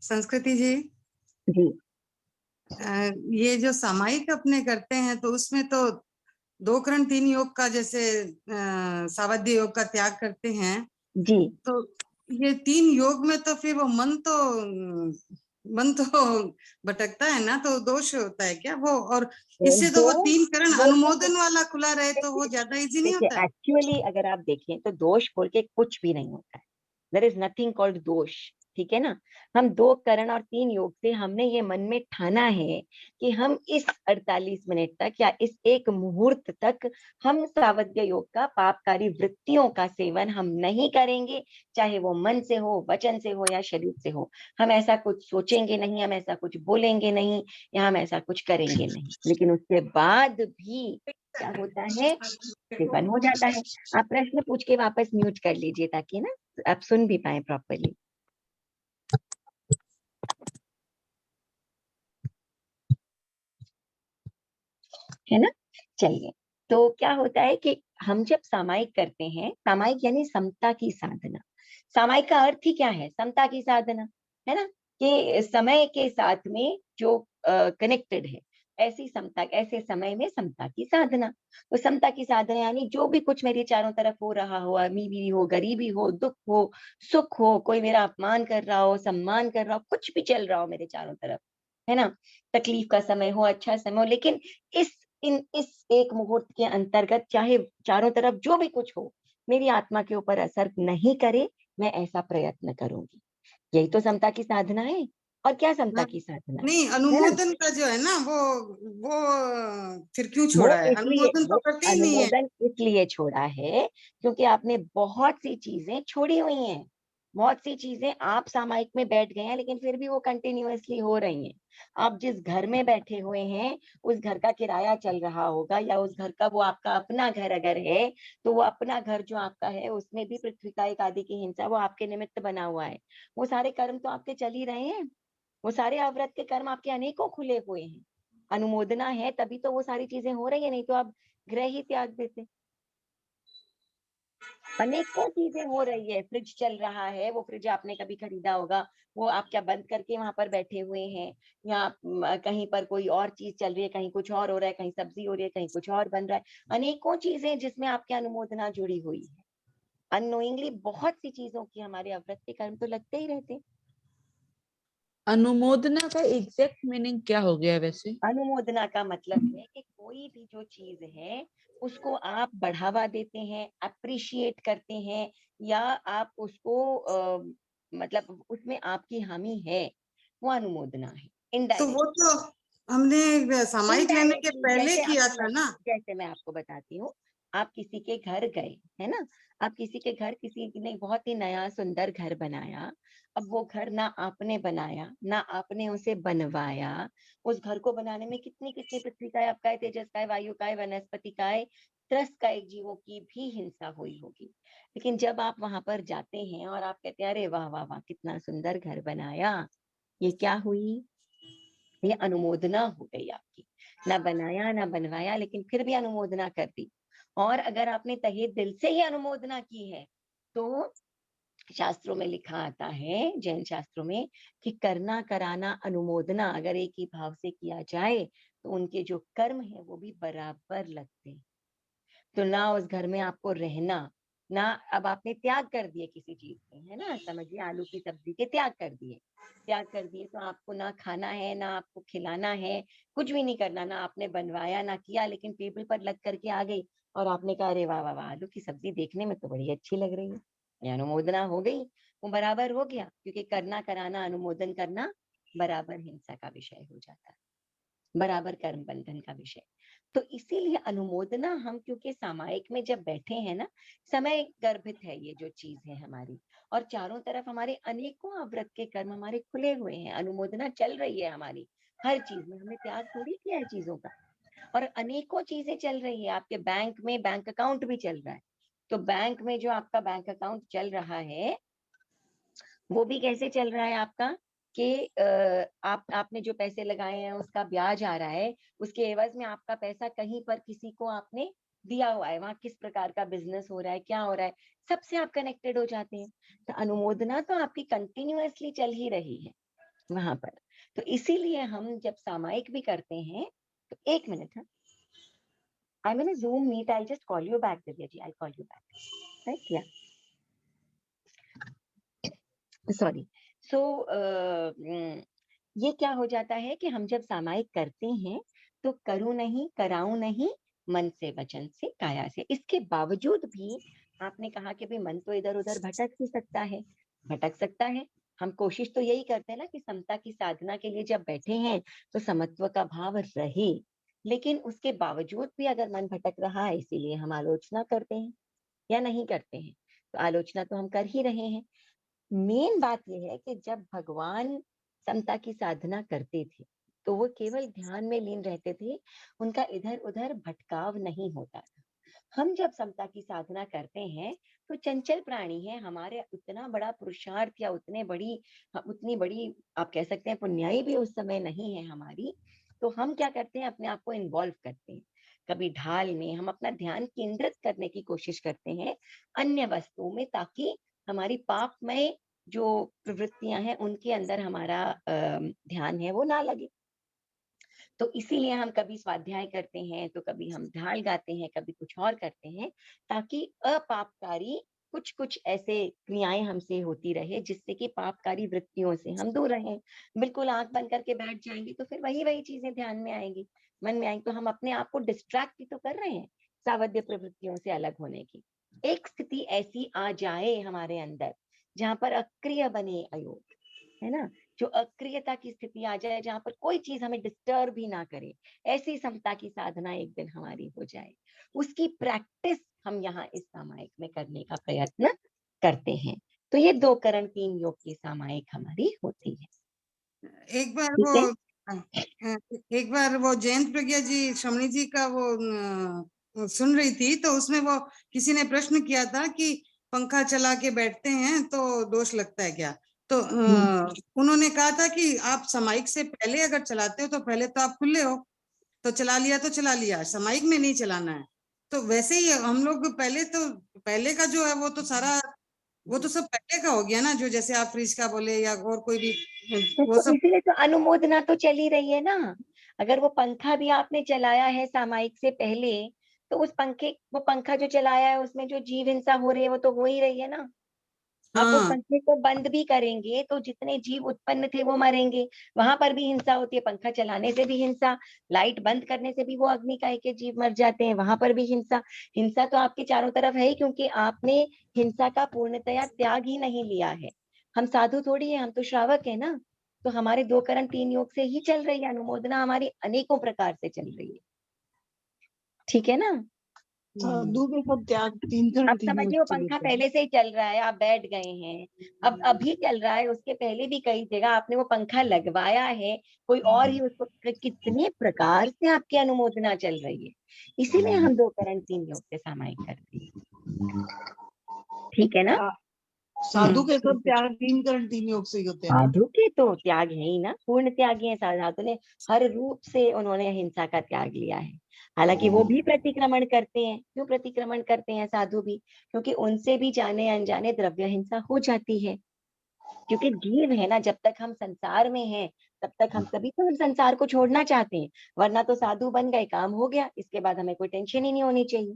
संस्कृति जी, जी ये जो सामायिक अपने करते हैं तो उसमें तो 2 करण 3 योग का, जैसे सावध्य योग का त्याग करते हैं, जी तो ये 3 योग में तो फिर वो मन तो भटकता है ना, तो दोष होता है क्या वो? और इससे तो वो 3 करण अनुमोदन वाला खुला रहे तो वो ज्यादा इजी नहीं देखिए, होता है? एक्चुअली अगर आप देखें तो दोष बोल के कुछ भी नहीं होता है, देयर इज नथिंग कॉल्ड दोष, ठीक है ना। हम 2 करण और 3 योग से हमने ये मन में ठाना है कि हम इस 48 मिनट तक या इस एक मुहूर्त तक हम सावध्य योग का, पापकारी वृत्तियों का सेवन हम नहीं करेंगे, चाहे वो मन से हो, वचन से हो या शरीर से हो। हम ऐसा कुछ सोचेंगे नहीं, हम ऐसा कुछ बोलेंगे नहीं, या हम ऐसा कुछ करेंगे नहीं। लेकिन उसके बाद भी क्या होता है, सेवन हो जाता है। आप प्रश्न पूछ के वापस म्यूट कर लीजिए ताकि ना आप सुन भी पाए प्रॉपर्ली, है ना। चलिए, तो क्या होता है कि हम जब सामायिक करते हैं, सामायिक यानी समता की साधना। सामायिक का अर्थ ही क्या है, समता की साधना, है ना, कि समय के साथ में जो कनेक्टेड है, ऐसी समता, ऐसे समय में समता की साधना। तो समता की साधना यानी जो भी कुछ मेरे चारों तरफ हो रहा हो, अमीरी हो, गरीबी हो, दुख हो, सुख हो, कोई मेरा अपमान कर रहा हो, सम्मान कर रहा हो, कुछ भी चल रहा हो मेरे चारों तरफ, है ना, तकलीफ का समय हो, अच्छा समय हो, लेकिन इस एक मुहूर्त के अंतर्गत चाहे चारों तरफ जो भी कुछ हो, मेरी आत्मा के ऊपर असर नहीं करे, मैं ऐसा प्रयत्न करूंगी। यही तो समता की साधना है। और क्या समता की साधना नहीं, है ना। अनुमोदन का जो है ना, वो फिर क्यों वो छोड़ा है? इसलिए, अनुमोदन तो वो करते ही नहीं है। अनुमोदन इसलिए छोड़ा है क्योंकि आपने बहुत सी चीजें छोड़ी हुई हैं, बहुत सी चीजें आप सामायिक में बैठ गए हैं लेकिन फिर भी वो कंटिन्यूअसली हो रही हैं। आप जिस घर में बैठे हुए हैं उस घर का किराया चल रहा होगा, या उस घर का वो आपका अपना घर अगर है तो वो अपना घर जो आपका है उसमें भी पृथ्वी का एक आदि की हिंसा वो आपके निमित्त बना हुआ है। वो सारे कर्म तो आपके चल ही रहे हैं, वो सारे अवृत के कर्म आपके अनेकों खुले हुए हैं। अनुमोदना है तभी तो वो सारी चीजें हो रही है, नहीं तो आप ग्रह ही त्याग देते। अनेकों चीजें हो रही है, फ्रिज चल रहा है, वो फ्रिज आपने कभी खरीदा होगा, वो आप क्या बंद करके वहां पर बैठे हुए हैं, या कहीं पर कोई और चीज चल रही है, कहीं कुछ और हो रहा है, कहीं सब्जी हो रही है, कहीं कुछ और बन रहा है। अनेकों चीजें जिसमें आपकी अनुमोदना जुड़ी हुई है। अननोइंगली बहुत सी चीजों की हमारे अव्रत के कर्म तो लगते ही रहते। अनुमोदना का एग्जैक्ट मीनिंग क्या हो गया वैसे? अनुमोदना का मतलब है कि कोई भी जो चीज है उसको आप बढ़ावा देते हैं, अप्रिशिएट करते हैं, या आप उसको मतलब उसमें आपकी हामी है, वो अनुमोदना है। तो वो इनडायरेक्ट, तो हमने सामायिक लेने के इनडायरेक्टली पहले जैसे किया आपको था ना। जैसे मैं आपको बताती हूँ, आप किसी के घर गए है ना, आप किसी के घर, किसी ने बहुत ही नया सुंदर घर बनाया। अब वो घर ना आपने बनाया ना आपने उसे बनवाया। उस घर को बनाने में कितनी कितनी पृथ्वी काय, आप काय, तेजस काय, वायु काय, वनस्पति काय, त्रस्त काय जीवों की भी हिंसा हुई होगी। लेकिन जब आप वहां पर जाते हैं और आप कहते हैं अरे वाह वाह वाह कितना सुंदर घर बनाया, ये क्या हुई? ये अनुमोदना हो गई आपकी। ना बनाया ना बनवाया लेकिन फिर भी अनुमोदना कर दी। और अगर आपने तहे दिल से ही अनुमोदना की है तो शास्त्रों में लिखा आता है, जैन शास्त्रों में, कि करना कराना अनुमोदना अगर एक ही भाव से किया जाए तो उनके जो कर्म है वो भी बराबर लगते हैं। तो ना उस घर में आपको रहना, ना अब आपने त्याग कर दिए किसी चीज के, है ना, समझिए आलू की सब्जी के त्याग कर दिए, त्याग कर दिए तो आपको ना खाना है ना आपको खिलाना है, कुछ भी नहीं करना, ना आपने बनवाया ना किया, लेकिन टेबल पर लग करके आ गई और आपने कहा अरे वाह वाह वाह आलू की सब्जी देखने में तो बड़ी अच्छी लग रही है, ये अनुमोदना हो गई। वो बराबर हो गया, क्योंकि करना कराना अनुमोदन करना बराबर हिंसा का विषय हो जाता है, बराबर कर्म बंधन का विषय। तो इसीलिए अनुमोदना हम क्योंकि सामायिक में जब बैठे हैं ना, समय गर्भित है ये जो चीज है हमारी, और चारों तरफ हमारे अनेकों अव्रत के कर्म हमारे खुले हुए हैं, अनुमोदना चल रही है हमारी हर चीज में, हमने त्याग थोड़ी किया है चीजों का, और अनेकों चीजें चल रही है। आपके बैंक में बैंक अकाउंट भी चल रहा है, तो बैंक में जो आपका बैंक अकाउंट चल रहा है वो भी कैसे चल रहा है आपका, कि आपने जो पैसे लगाए हैं उसका ब्याज आ रहा है, उसके एवज में आपका पैसा कहीं पर किसी को आपने दिया हुआ है, वहां किस प्रकार का बिजनेस हो रहा है, क्या हो रहा है, सबसे आप कनेक्टेड हो जाते हैं। तो अनुमोदना तो आपकी कंटिन्यूअसली चल ही रही है वहां पर। तो इसीलिए हम जब सामायिक भी करते हैं तो एक मिनट, हाँ, I mean Zoom meet, I just call you back Divya ji, I call you back, right, या सॉरी। सो ये क्या हो जाता है कि हम जब सामायिक करते हैं तो करूं नहीं कराऊं नहीं, मन से वचन से काया से, इसके बावजूद भी आपने कहा कि भाई मन तो इधर उधर भटक ही सकता है, भटक सकता है। हम कोशिश तो यही करते हैं ना कि समता की साधना के लिए जब बैठे हैं तो समत्व का भाव रहे, लेकिन उसके बावजूद भी अगर मन भटक रहा है, इसीलिए हम आलोचना करते हैं या नहीं करते हैं, तो आलोचना तो हम कर ही रहे हैं। मेन बात यह है कि जब भगवान समता की साधना करते थे तो वो केवल ध्यान में लीन रहते थे, उनका इधर उधर भटकाव नहीं होता था। हम जब समता की साधना करते हैं तो चंचल प्राणी है, हमारे उतना बड़ा पुरुषार्थ या उतनी बड़ी आप कह सकते हैं पुण्याई भी उस समय नहीं है हमारी, तो हम क्या करते हैं, अपने आप को इन्वॉल्व करते हैं, कभी ढाल में हम अपना ध्यान केंद्रित करने की कोशिश करते हैं अन्य वस्तुओं में, ताकि हमारी पापमय जो प्रवृत्तियां हैं उनके अंदर हमारा ध्यान है वो ना लगे। तो इसीलिए हम कभी स्वाध्याय करते हैं, तो कभी हम ढाल गाते हैं, कभी कुछ और करते हैं, ताकि अपापकारी कुछ कुछ ऐसे क्रियाएं हमसे होती रहे जिससे कि पापकारी वृत्तियों से हम दूर रहें। बिल्कुल आंख बंद करके बैठ जाएंगे तो फिर वही वही चीजें ध्यान में आएंगी, मन में आएंगी, तो हम अपने आप को डिस्ट्रैक्ट भी तो कर रहे हैं सावध्य प्रवृत्तियों से अलग होने की। एक स्थिति ऐसी आ जाए हमारे अंदर जहां पर अक्रिय बने अयोग, है ना, जो अक्रियता की स्थिति आ जाए, जहां पर कोई चीज हमें डिस्टर्ब ही ना करे, ऐसी समता की साधना एक दिन हमारी हो जाए, उसकी प्रैक्टिस हम यहाँ इस सामायिक में करने का प्रयत्न करते हैं। तो ये 2 करण 3 योग की सामायिक हमारी होती है। एक बार ठीक वो है? एक बार वो जयंत प्रज्ञा जी श्रमणी जी का वो सुन रही थी, तो उसमें वो किसी ने प्रश्न किया था कि पंखा चला के बैठते हैं तो दोष लगता है क्या? तो उन्होंने कहा था कि आप सामायिक से पहले अगर चलाते हो तो पहले तो आप खुले हो, तो चला लिया, सामायिक में नहीं चलाना है। तो वैसे ही हम लोग पहले का जो है वो तो सारा, वो तो सब पहले का हो गया ना, जो जैसे आप फ्रिज का बोले या और कोई भी वो तो सब। इसीलिए तो अनुमोदना तो चली रही है ना। अगर वो पंखा भी आपने चलाया है सामायिक से पहले, तो वो पंखा जो चलाया है उसमें जो जीव हिंसा हो रही है वो तो हो ही रही है ना। आप उस हाँ पंखे को बंद भी करेंगे तो जितने जीव उत्पन्न थे वो मरेंगे। वहां पर भी हिंसा होती है, पंखा चलाने से भी हिंसा, लाइट बंद करने से भी वो अग्निकाय के जीव मर जाते हैं, वहां पर भी हिंसा। हिंसा तो आपके चारों तरफ है ही, क्योंकि आपने हिंसा का पूर्णतया त्याग ही नहीं लिया है। हम साधु थोड़ी है, हम तो श्रावक है ना। तो हमारे 2 करण 3 योग से ही चल रही है अनुमोदना, हमारी अनेकों प्रकार से चल रही है। ठीक है ना? साधु के सब त्याग 3 करण अब 3 योग समझिए वो से पंखा होते हैं। पहले से ही चल रहा है, आप बैठ गए हैं, अब अभी चल रहा है, उसके पहले भी कई जगह आपने वो पंखा लगवाया है, कोई और ही उसको, कितने प्रकार से आपकी अनुमोदना चल रही है। इसीलिए हम 2 करण 3 योग से सामायिक करते हैं। ठीक है ना? साधु के सब त्याग 3 करण 3 योग से ही होते हैं ना। साधु के तो त्याग है ही ना, पूर्ण त्यागी है साधु ने, हर रूप से उन्होंने हिंसा का त्याग लिया है। हालांकि वो भी प्रतिक्रमण करते हैं। क्यों प्रतिक्रमण करते हैं साधु भी? क्योंकि उनसे भी जाने अनजाने द्रव्य हिंसा हो जाती है। क्योंकि जीव है ना, जब तक हम संसार में हैं तब तक हम तभी तो हम संसार को छोड़ना चाहते हैं, वरना तो साधु बन गए, काम हो गया, इसके बाद हमें कोई टेंशन ही नहीं होनी चाहिए।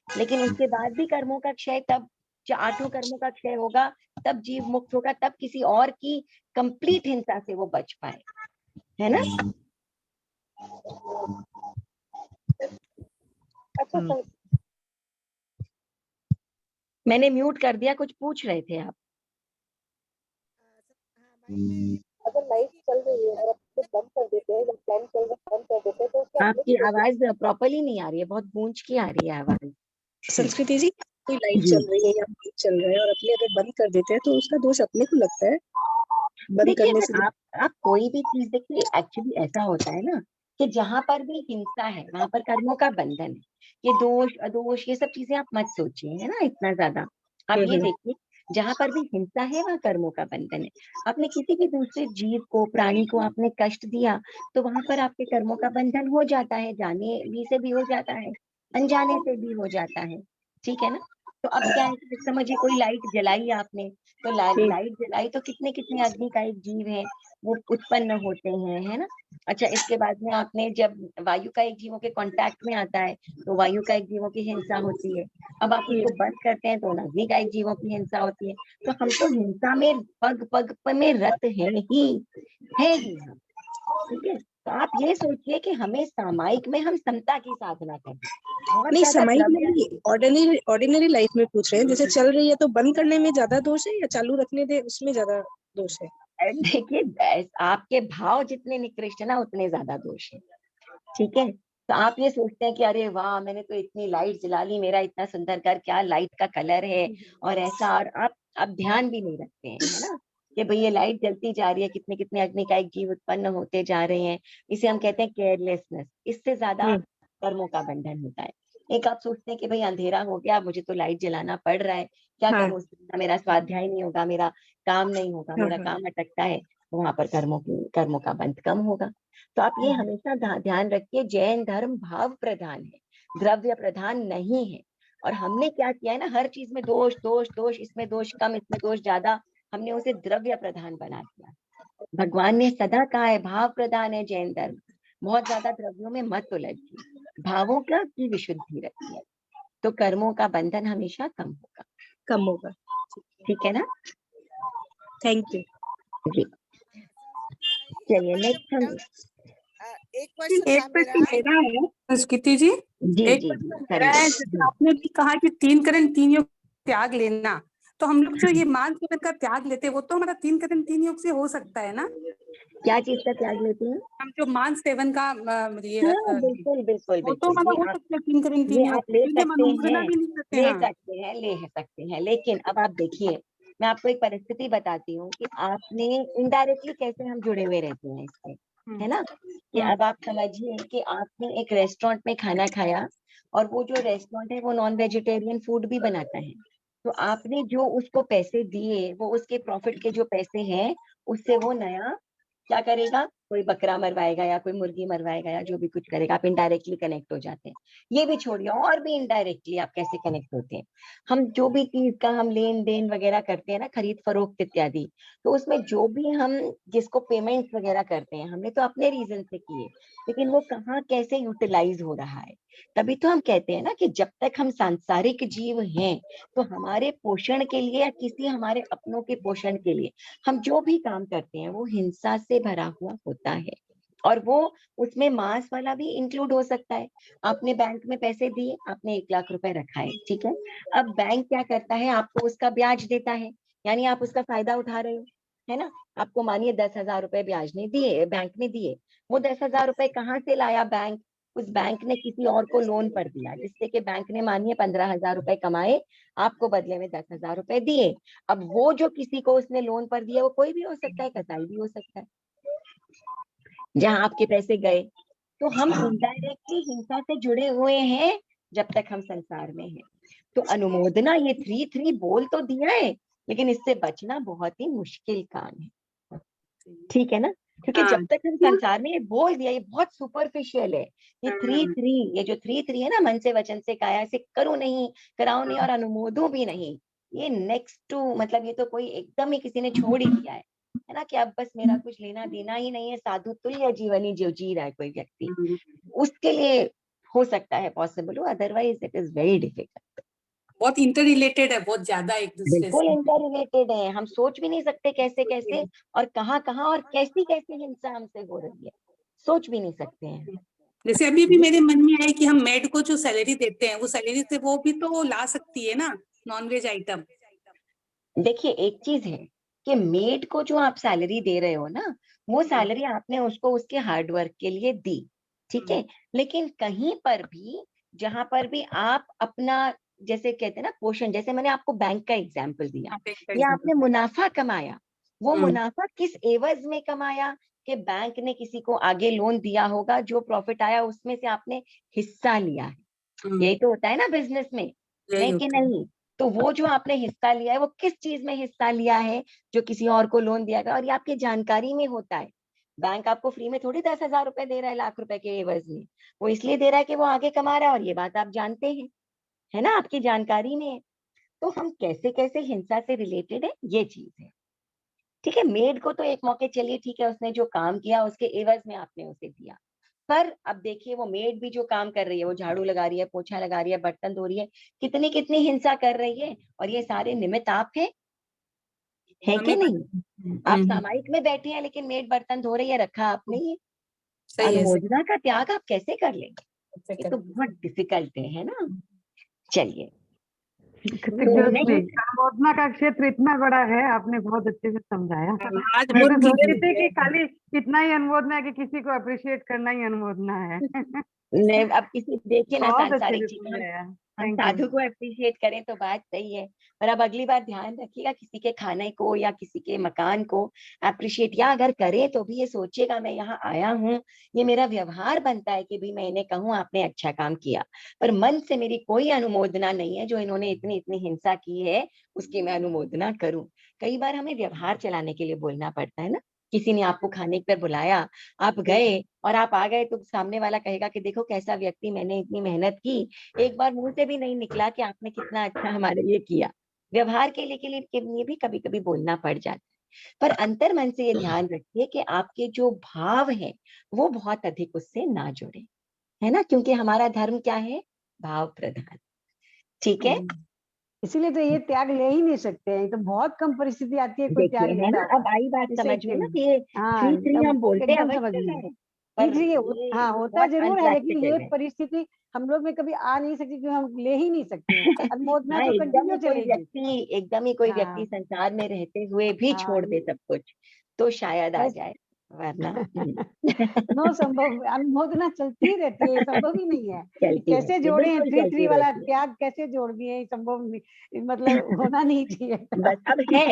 लेकिन उसके बाद भी कर्मों का क्षय, तब 8 कर्मों का क्षय होगा, तब जीव मुक्त होगा, तब किसी और की कंप्लीट हिंसा से वो बच पाए, है ना? अच्छा, मैंने म्यूट कर दिया, कुछ पूछ रहे थे आप? अगर लाइट चल रही है और आप बंद कर देते हैं, जब फैन चल रहा है बंद कर देते हैं, तो आपकी आवाज प्रॉपर्ली नहीं आ रही है, बहुत गूंज की आ रही है आवाज। संस्कृति जी, कोई लाइट जी। चल रही है या लाइट चल रहा है और अपने अगर बंद कर देते हैं तो उसका दोष अपने को लगता है। बंद देखिए, करने से अगर आप कोई भी चीज देखिए, एक्चुअली ऐसा होता है ना कि जहां पर भी हिंसा है वहां पर कर्मों का बंधन है। ये दोष अदोष ये सब चीजें आप मत सोचिए, है ना, इतना ज्यादा। आप ये देखिए, जहां पर भी हिंसा है वहां कर्मों का बंधन है। आपने किसी भी दूसरे जीव को, प्राणी को आपने कष्ट दिया, तो वहां पर आपके कर्मों का बंधन हो जाता है, जाने भी से भी हो जाता है, अनजाने से भी हो जाता है। ठीक है ना? तो अब क्या है कि समझिए कोई लाइट जलाई आपने, तो लाइट जलाई तो कितने कितने अग्निकायिक जीव हैं वो उत्पन्न होते हैं, है ना? अच्छा, इसके बाद में आपने जब वायु का एक जीवों के कांटेक्ट में आता है तो वायु का एक जीवों की हिंसा होती है। अब आप उसको बंद करते हैं तो अग्नि का एक जीवों की हिंसा होती है। तो हम तो हिंसा में पग पग में रत है ही हम। ठीक है? तो आप ये सोचिए कि हमें सामायिक में हम समता की साधना करें। बहुत नहीं, ज्यादा सामायिक में द्रव्य, नहीं, ऑर्डिनरी लाइफ में पूछ रहे हैं, जैसे चल रही है तो बंद करने में ज्यादा दोष है या चालू रखने दे उसमें ज्यादा दोष है? देखिए आपके भाव जितने निकृष्ट है ना उतने ज्यादा दोष है। ठीक है? तो आप ये सोचते हैं कि अरे वाह, मैंने तो इतनी लाइट जला ली, मेरा इतना सुंदर घर, क्या लाइट का कलर है और ऐसा, और आप ध्यान भी नहीं रखते हैं, है ना, कि भाई ये लाइट जलती जा रही है, कितने कितने अग्निकायिक जीव उत्पन्न होते जा रहे हैं। इसे हम कहते हैं केयरलेसनेस। इससे ज्यादा कर्मों का बंधन होता है। एक आप सोचते हैं कि भाई अंधेरा हो गया, मुझे तो लाइट जलाना पड़ रहा है, क्या करूं, मेरा स्वाध्याय नहीं होगा, मेरा काम नहीं होगा, मेरा काम अटकता है, तो वहां पर कर्मों का बंध कम होगा। तो आप ये हमेशा ध्यान रखिए, जैन धर्म भाव प्रधान है, द्रव्य प्रधान नहीं है। और हमने क्या किया है ना, हर चीज में दोष दोष दोष, इसमें दोष कम, इसमें दोष ज्यादा, हमने उसे द्रव्य प्रधान बना दिया। भगवान ने सदा कहा है भाव प्रधान है जैन धर्म, बहुत ज्यादा द्रव्यों में मत उलझिए, भावों का की विशुद्धि रखिए, तो कर्मों का बंधन हमेशा कम होगा। ठीक है ना? थैंक यू जी, चलिए नेक्स्ट हम एक प्रश्न मेरा है संस्कृति जी। जी एक जी प्रश्न मेरा है, जैसे जी आपने भी कहा कि 3 करण 3 योग त्याग लेना, तो हम लोग जो ये मांस सेवन का त्याग लेते हैं वो तो हमारा 3 करण 3 योग से हो सकता है ना? क्या चीज का त्याग लेते हैं? हम जो मांस सेवन का हाँ, बिल्कुल बिल्कुल वो तो बिल्कुल, हमारा हो सकता है 3 करण 3 ये योग, आप ले क्योंकि हम सकते अनुमोदना हैं, भी नहीं करते। हाँ, ले सकते हैं, लेकिन अब आप देखिए, मैं आपको एक परिस्थिति बताती हूँ कि आपने इनडायरेक्टली कैसे हम जुड़े हुए रहते हैं इससे, है ना, कि अब आप समझिए कि आपने एक रेस्टोरेंट में खाना खाया और वो जो रेस्टोरेंट है वो नॉन वेजिटेरियन फूड भी बनाता है, तो आपने जो उसको पैसे दिए वो उसके प्रॉफिट के जो पैसे हैं उससे वो नया क्या करेगा, कोई बकरा मरवाएगा या कोई मुर्गी मरवाएगा या जो भी कुछ करेगा, आप इनडायरेक्टली कनेक्ट हो जाते हैं। ये भी छोड़िए, और भी इनडायरेक्टली आप कैसे कनेक्ट होते हैं, हम जो भी चीज का हम लेन देन वगैरह करते हैं ना, खरीद फरोख्त इत्यादि, तो उसमें जो भी हम जिसको पेमेंट वगैरह करते हैं हमने तो अपने रीजन से किए, लेकिन वो कहाँ कैसे यूटिलाइज हो रहा है। तभी तो हम कहते हैं ना कि जब तक हम सांसारिक जीव हैं तो हमारे पोषण के लिए या किसी हमारे अपनों के पोषण के लिए हम जो भी काम करते हैं वो हिंसा से भरा हुआ होता है, और वो उसमें मांस वाला भी इंक्लूड हो सकता है। आपने बैंक में पैसे दिए, आपने 1 लाख रुपए रखा है, ठीक है, अब बैंक क्या करता है, आपको उसका ब्याज देता है, यानी आप उसका फायदा उठा रहे हो, है ना। आपको मानिए 10,000 रुपए ब्याज ने दिए, बैंक ने दिए, वो 10,000 रुपए कहाँ से लाया बैंक, उस बैंक ने किसी और को लोन पर दिया, जिससे कि बैंक ने मानिए 15,000 रुपए कमाए, आपको बदले में 10,000 रुपए दिए। अब वो जो किसी को उसने लोन पर दिया वो कोई भी हो सकता है, कसाई भी हो सकता है, जहां आपके पैसे गए। तो हम इनडायरेक्टली हिंसा से जुड़े हुए हैं जब तक हम संसार में हैं। तो अनुमोदना, ये 3-3 बोल तो दिया है, लेकिन इससे बचना बहुत ही मुश्किल काम है, ठीक है ना, क्योंकि जब तक हम संसार में ये बोल दिया, ये बहुत सुपरफिशियल है। ये 3-3, ये जो 3-3 है ना, मन से वचन से काया से, करूं नहीं, कराऊं नहीं और अनुमोदू भी नहीं, ये नेक्स्ट टू, मतलब ये तो कोई एकदम ही किसी ने छोड़ ही दिया है ना, कि अब बस मेरा कुछ लेना देना ही नहीं है, साधु तुल्य जीवन ही जो जी रहा है कोई व्यक्ति, उसके लिए हो सकता है पॉसिबल हो, otherwise it is very difficult. बहुत इंटर रिलेटेड है, बहुत ज्यादा एक दूसरे बिल्कुल से। इंटर रिलेटेड है, हम सोच भी नहीं सकते कैसे कैसे और कहाँ कहाँ और कैसी कैसी हिंसा हमसे हो रही है, सोच भी नहीं सकते हैं। जैसे अभी भी मेरे मन में है कि हम मेड को जो सैलरी देते हैं वो सैलरी से वो भी तो ला सकती है ना नॉनवेज आइटम। देखिए एक चीज है कि मेड को जो आप सैलरी दे रहे हो ना, वो सैलरी आपने उसको उसके हार्ड वर्क के लिए दी, ठीक है, लेकिन कहीं पर भी जहां पर भी आप अपना, जैसे कहते हैं ना पोषण, जैसे मैंने आपको बैंक का एग्जाम्पल दिया, या आपने मुनाफा कमाया, वो मुनाफा किस एवज में कमाया, कि बैंक ने किसी को आगे लोन दिया होगा, जो प्रॉफिट आया उसमें से आपने हिस्सा लिया है, यही तो होता है ना बिजनेस में, है कि नहीं। तो वो जो आपने हिस्सा लिया है वो किस चीज में हिस्सा लिया है, जो किसी और को लोन दिया गया, और ये आपकी जानकारी में होता है। बैंक आपको फ्री में थोड़ी 10,000 रुपए दे रहा है लाख रुपए के एवज में, वो इसलिए दे रहा है कि वो आगे कमा रहा है, और ये बात आप जानते हैं, है ना, आपकी जानकारी में है। तो हम कैसे कैसे हिंसा से रिलेटेड है, ये चीज है, ठीक है। मेड को तो एक मौके, चलिए ठीक है, उसने जो काम किया उसके एवज में आपने उसे दिया, पर अब देखिए वो मेड भी जो काम कर रही है, वो झाड़ू लगा रही है, पोछा लगा रही है, बर्तन धो रही है, कितनी कितनी हिंसा कर रही है, और ये सारे निमित्त आप है कि नहीं। आप सामायिक में बैठे हैं लेकिन मेड बर्तन धो रही है, रखा आपने ही, अनुमोदना का त्याग आप कैसे कर लेंगे, ये तो बहुत डिफिकल्ट है ना। चलिए, अनुमोदना का क्षेत्र इतना बड़ा है, आपने बहुत अच्छे से समझाया। आज मैं बहुत तो सोच रही deep थी कि खाली इतना ही अनुमोदना है कि किसी को अप्रिशिएट करना ही अनुमोदना है। अब किसी देखिए ना बहुत अच्छे सांसारिक से चीजें, समझाया। हम थैंक यू। साधु को अप्रिशिएट करें तो बात सही है, पर अब अगली बार ध्यान रखिएगा, किसी के खाने को या किसी के मकान को अप्रिशिएट, या अगर करे तो भी ये सोचिएगा मैं यहाँ आया हूँ, ये मेरा व्यवहार बनता है कि भी मैं इन्हें कहूँ आपने अच्छा काम किया, पर मन से मेरी कोई अनुमोदना नहीं है, जो इन्होंने इतनी इतनी हिंसा की है उसकी मैं अनुमोदना करूं। कई बार हमें व्यवहार चलाने के लिए बोलना पड़ता है ना, किसी ने आपको खाने पर बुलाया, आप गए और आप आ गए, तो सामने वाला कहेगा कि देखो कैसा व्यक्ति, मैंने इतनी मेहनत की, एक बार मुंह से भी नहीं निकला कि आपने कितना अच्छा हमारे लिए किया। व्यवहार के लिए भी कभी कभी बोलना पड़ जाता है, पर अंतर मन से ये ध्यान रखिए कि आपके जो भाव है वो बहुत अधिक उससे ना जुड़े, है ना, क्योंकि हमारा धर्म क्या है, भाव प्रधान, ठीक है। इसीलिए तो ये त्याग ले ही नहीं सकते हैं, तो बहुत कम परिस्थिति आती है कोई त्याग देखिए है लेता ना, है। अब आई बात इसे समझ में ना कि ये हाँ 3-3 हम बोलते एकदम समझ अवश्य में हैं, पर ठीक है। ये हाँ होता बहुत जरूर है, लेकिन ये अनप्रैक्टिकल है। परिस्थिति हम लोग में कभी आ नहीं सकती, क्योंकि हम ले ही नहीं सकते हैं। अनुमोदना हाँ, तो कंटिन्यू चलेगी। एकदम ही कोई व्यक्ति हाँ संसार में रहते हुए भी हाँ छोड़ दे सब कुछ, तो शायद आ बस जाए। वरना नो संभव, अनुमोदना चलती रहती है, ये संभव ही नहीं है कि चलती कैसे रहती है, जोड़े बिल्कुल थ्री चलती वाला रहती है। त्याग कैसे जोड़ दिए, ये संभव नहीं, मतलब होना नहीं चाहिए बस अब है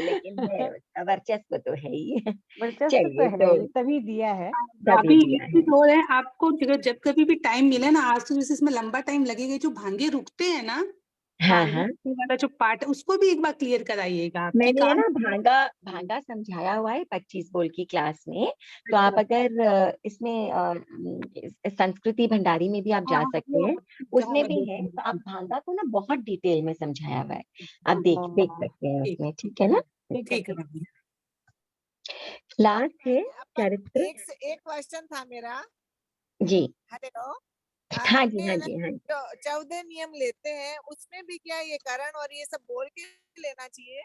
लेकिन है, वर्चस्व तो है ही। वर्चस्व तो चलिए है तो ही, तभी दिया है। तभी अभी दिया एक है। चीज और है, आपको जब कभी भी टाइम मिले ना, आज तो जैसे इसमें लंबा टाइम लगेगा, जो भांगे रुकते हैं ना, हाँ भांगे हाँ, रुकने वाला जो पार्ट है उसको भी एक बार क्लियर कराइएगा आप, कि मैंने है कहाँ ना से- भांगा समझाया हुआ है 25 बोल की क्लास में। तो आप अच्छा, अगर इसमें संस्कृति भंडारी में भी आप हाँ जा हाँ, सकते हैं, जहाँ उसमें मैं भी देख है। रही तो आप हूँ। भांगा को ना बहुत डिटेल में समझाया हुआ है, आप देख हाँ, सकते हैं ठीक उसमें, ठीक है ना। ठीक है भाभी। लास्ट है अपन चरित्र। एक क्वेश्चन था मेरा। जी हेलो, हाँ जी अपने हाँ है ना जी हाँ जी। जो 14 नियम लेते हैं उसमें भी क्या ये करण और ये सब बोल के लेना चाहिए?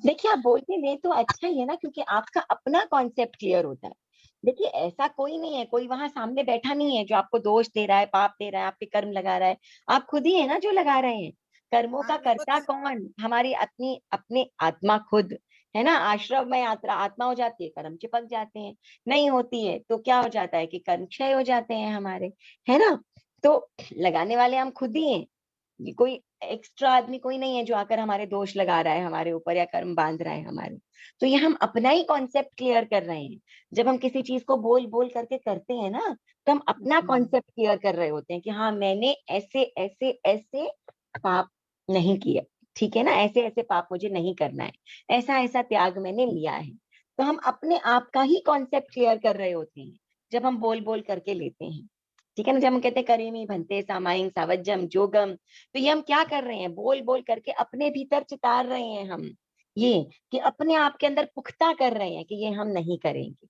देखिए आप बोल के ले तो अच्छा ही है ना, क्योंकि आपका अपना कॉन्सेप्ट क्लियर होता है। देखिए ऐसा कोई नहीं है, कोई वहां सामने बैठा नहीं है जो आपको दोष दे रहा है, पाप दे रहा है, आपके कर्म लगा रहा है। आप खुद ही है ना जो लगा रहे हैं। कर्मों का हाँ, वो कर्ता तो कौन? हमारी अपनी अपनी आत्मा खुद है ना। आश्रम में यात्रा आत्मा हो जाती है, कर्म चिपक जाते हैं। नहीं होती है तो क्या हो जाता है कि कर्म क्षय हो जाते हैं हमारे, है ना। तो लगाने वाले हम खुद ही हैं। ये कोई एक्स्ट्रा आदमी कोई नहीं है जो आकर हमारे दोष लगा रहा है हमारे ऊपर, या कर्म बांध रहा है हमारे। तो ये हम अपना ही कॉन्सेप्ट क्लियर कर रहे हैं। जब हम किसी चीज को बोल बोल करके करते हैं ना, तो हम अपना कॉन्सेप्ट क्लियर कर रहे होते हैं कि हाँ मैंने ऐसे ऐसे ऐसे पाप नहीं किए, ठीक है ना। ऐसे ऐसे पाप मुझे नहीं करना है, ऐसा ऐसा त्याग मैंने लिया है। तो हम अपने आप का ही कॉन्सेप्ट क्लियर कर रहे होते हैं जब हम बोल बोल करके लेते हैं, ठीक है ना। जब हम कहते हैं करेमी भन्ते सामायिक सावज्जम जोगम, तो ये हम क्या कर रहे हैं? बोल बोल करके अपने भीतर चितार रहे हैं हम, ये कि अपने आप के अंदर पुख्ता कर रहे हैं कि ये हम नहीं करेंगे,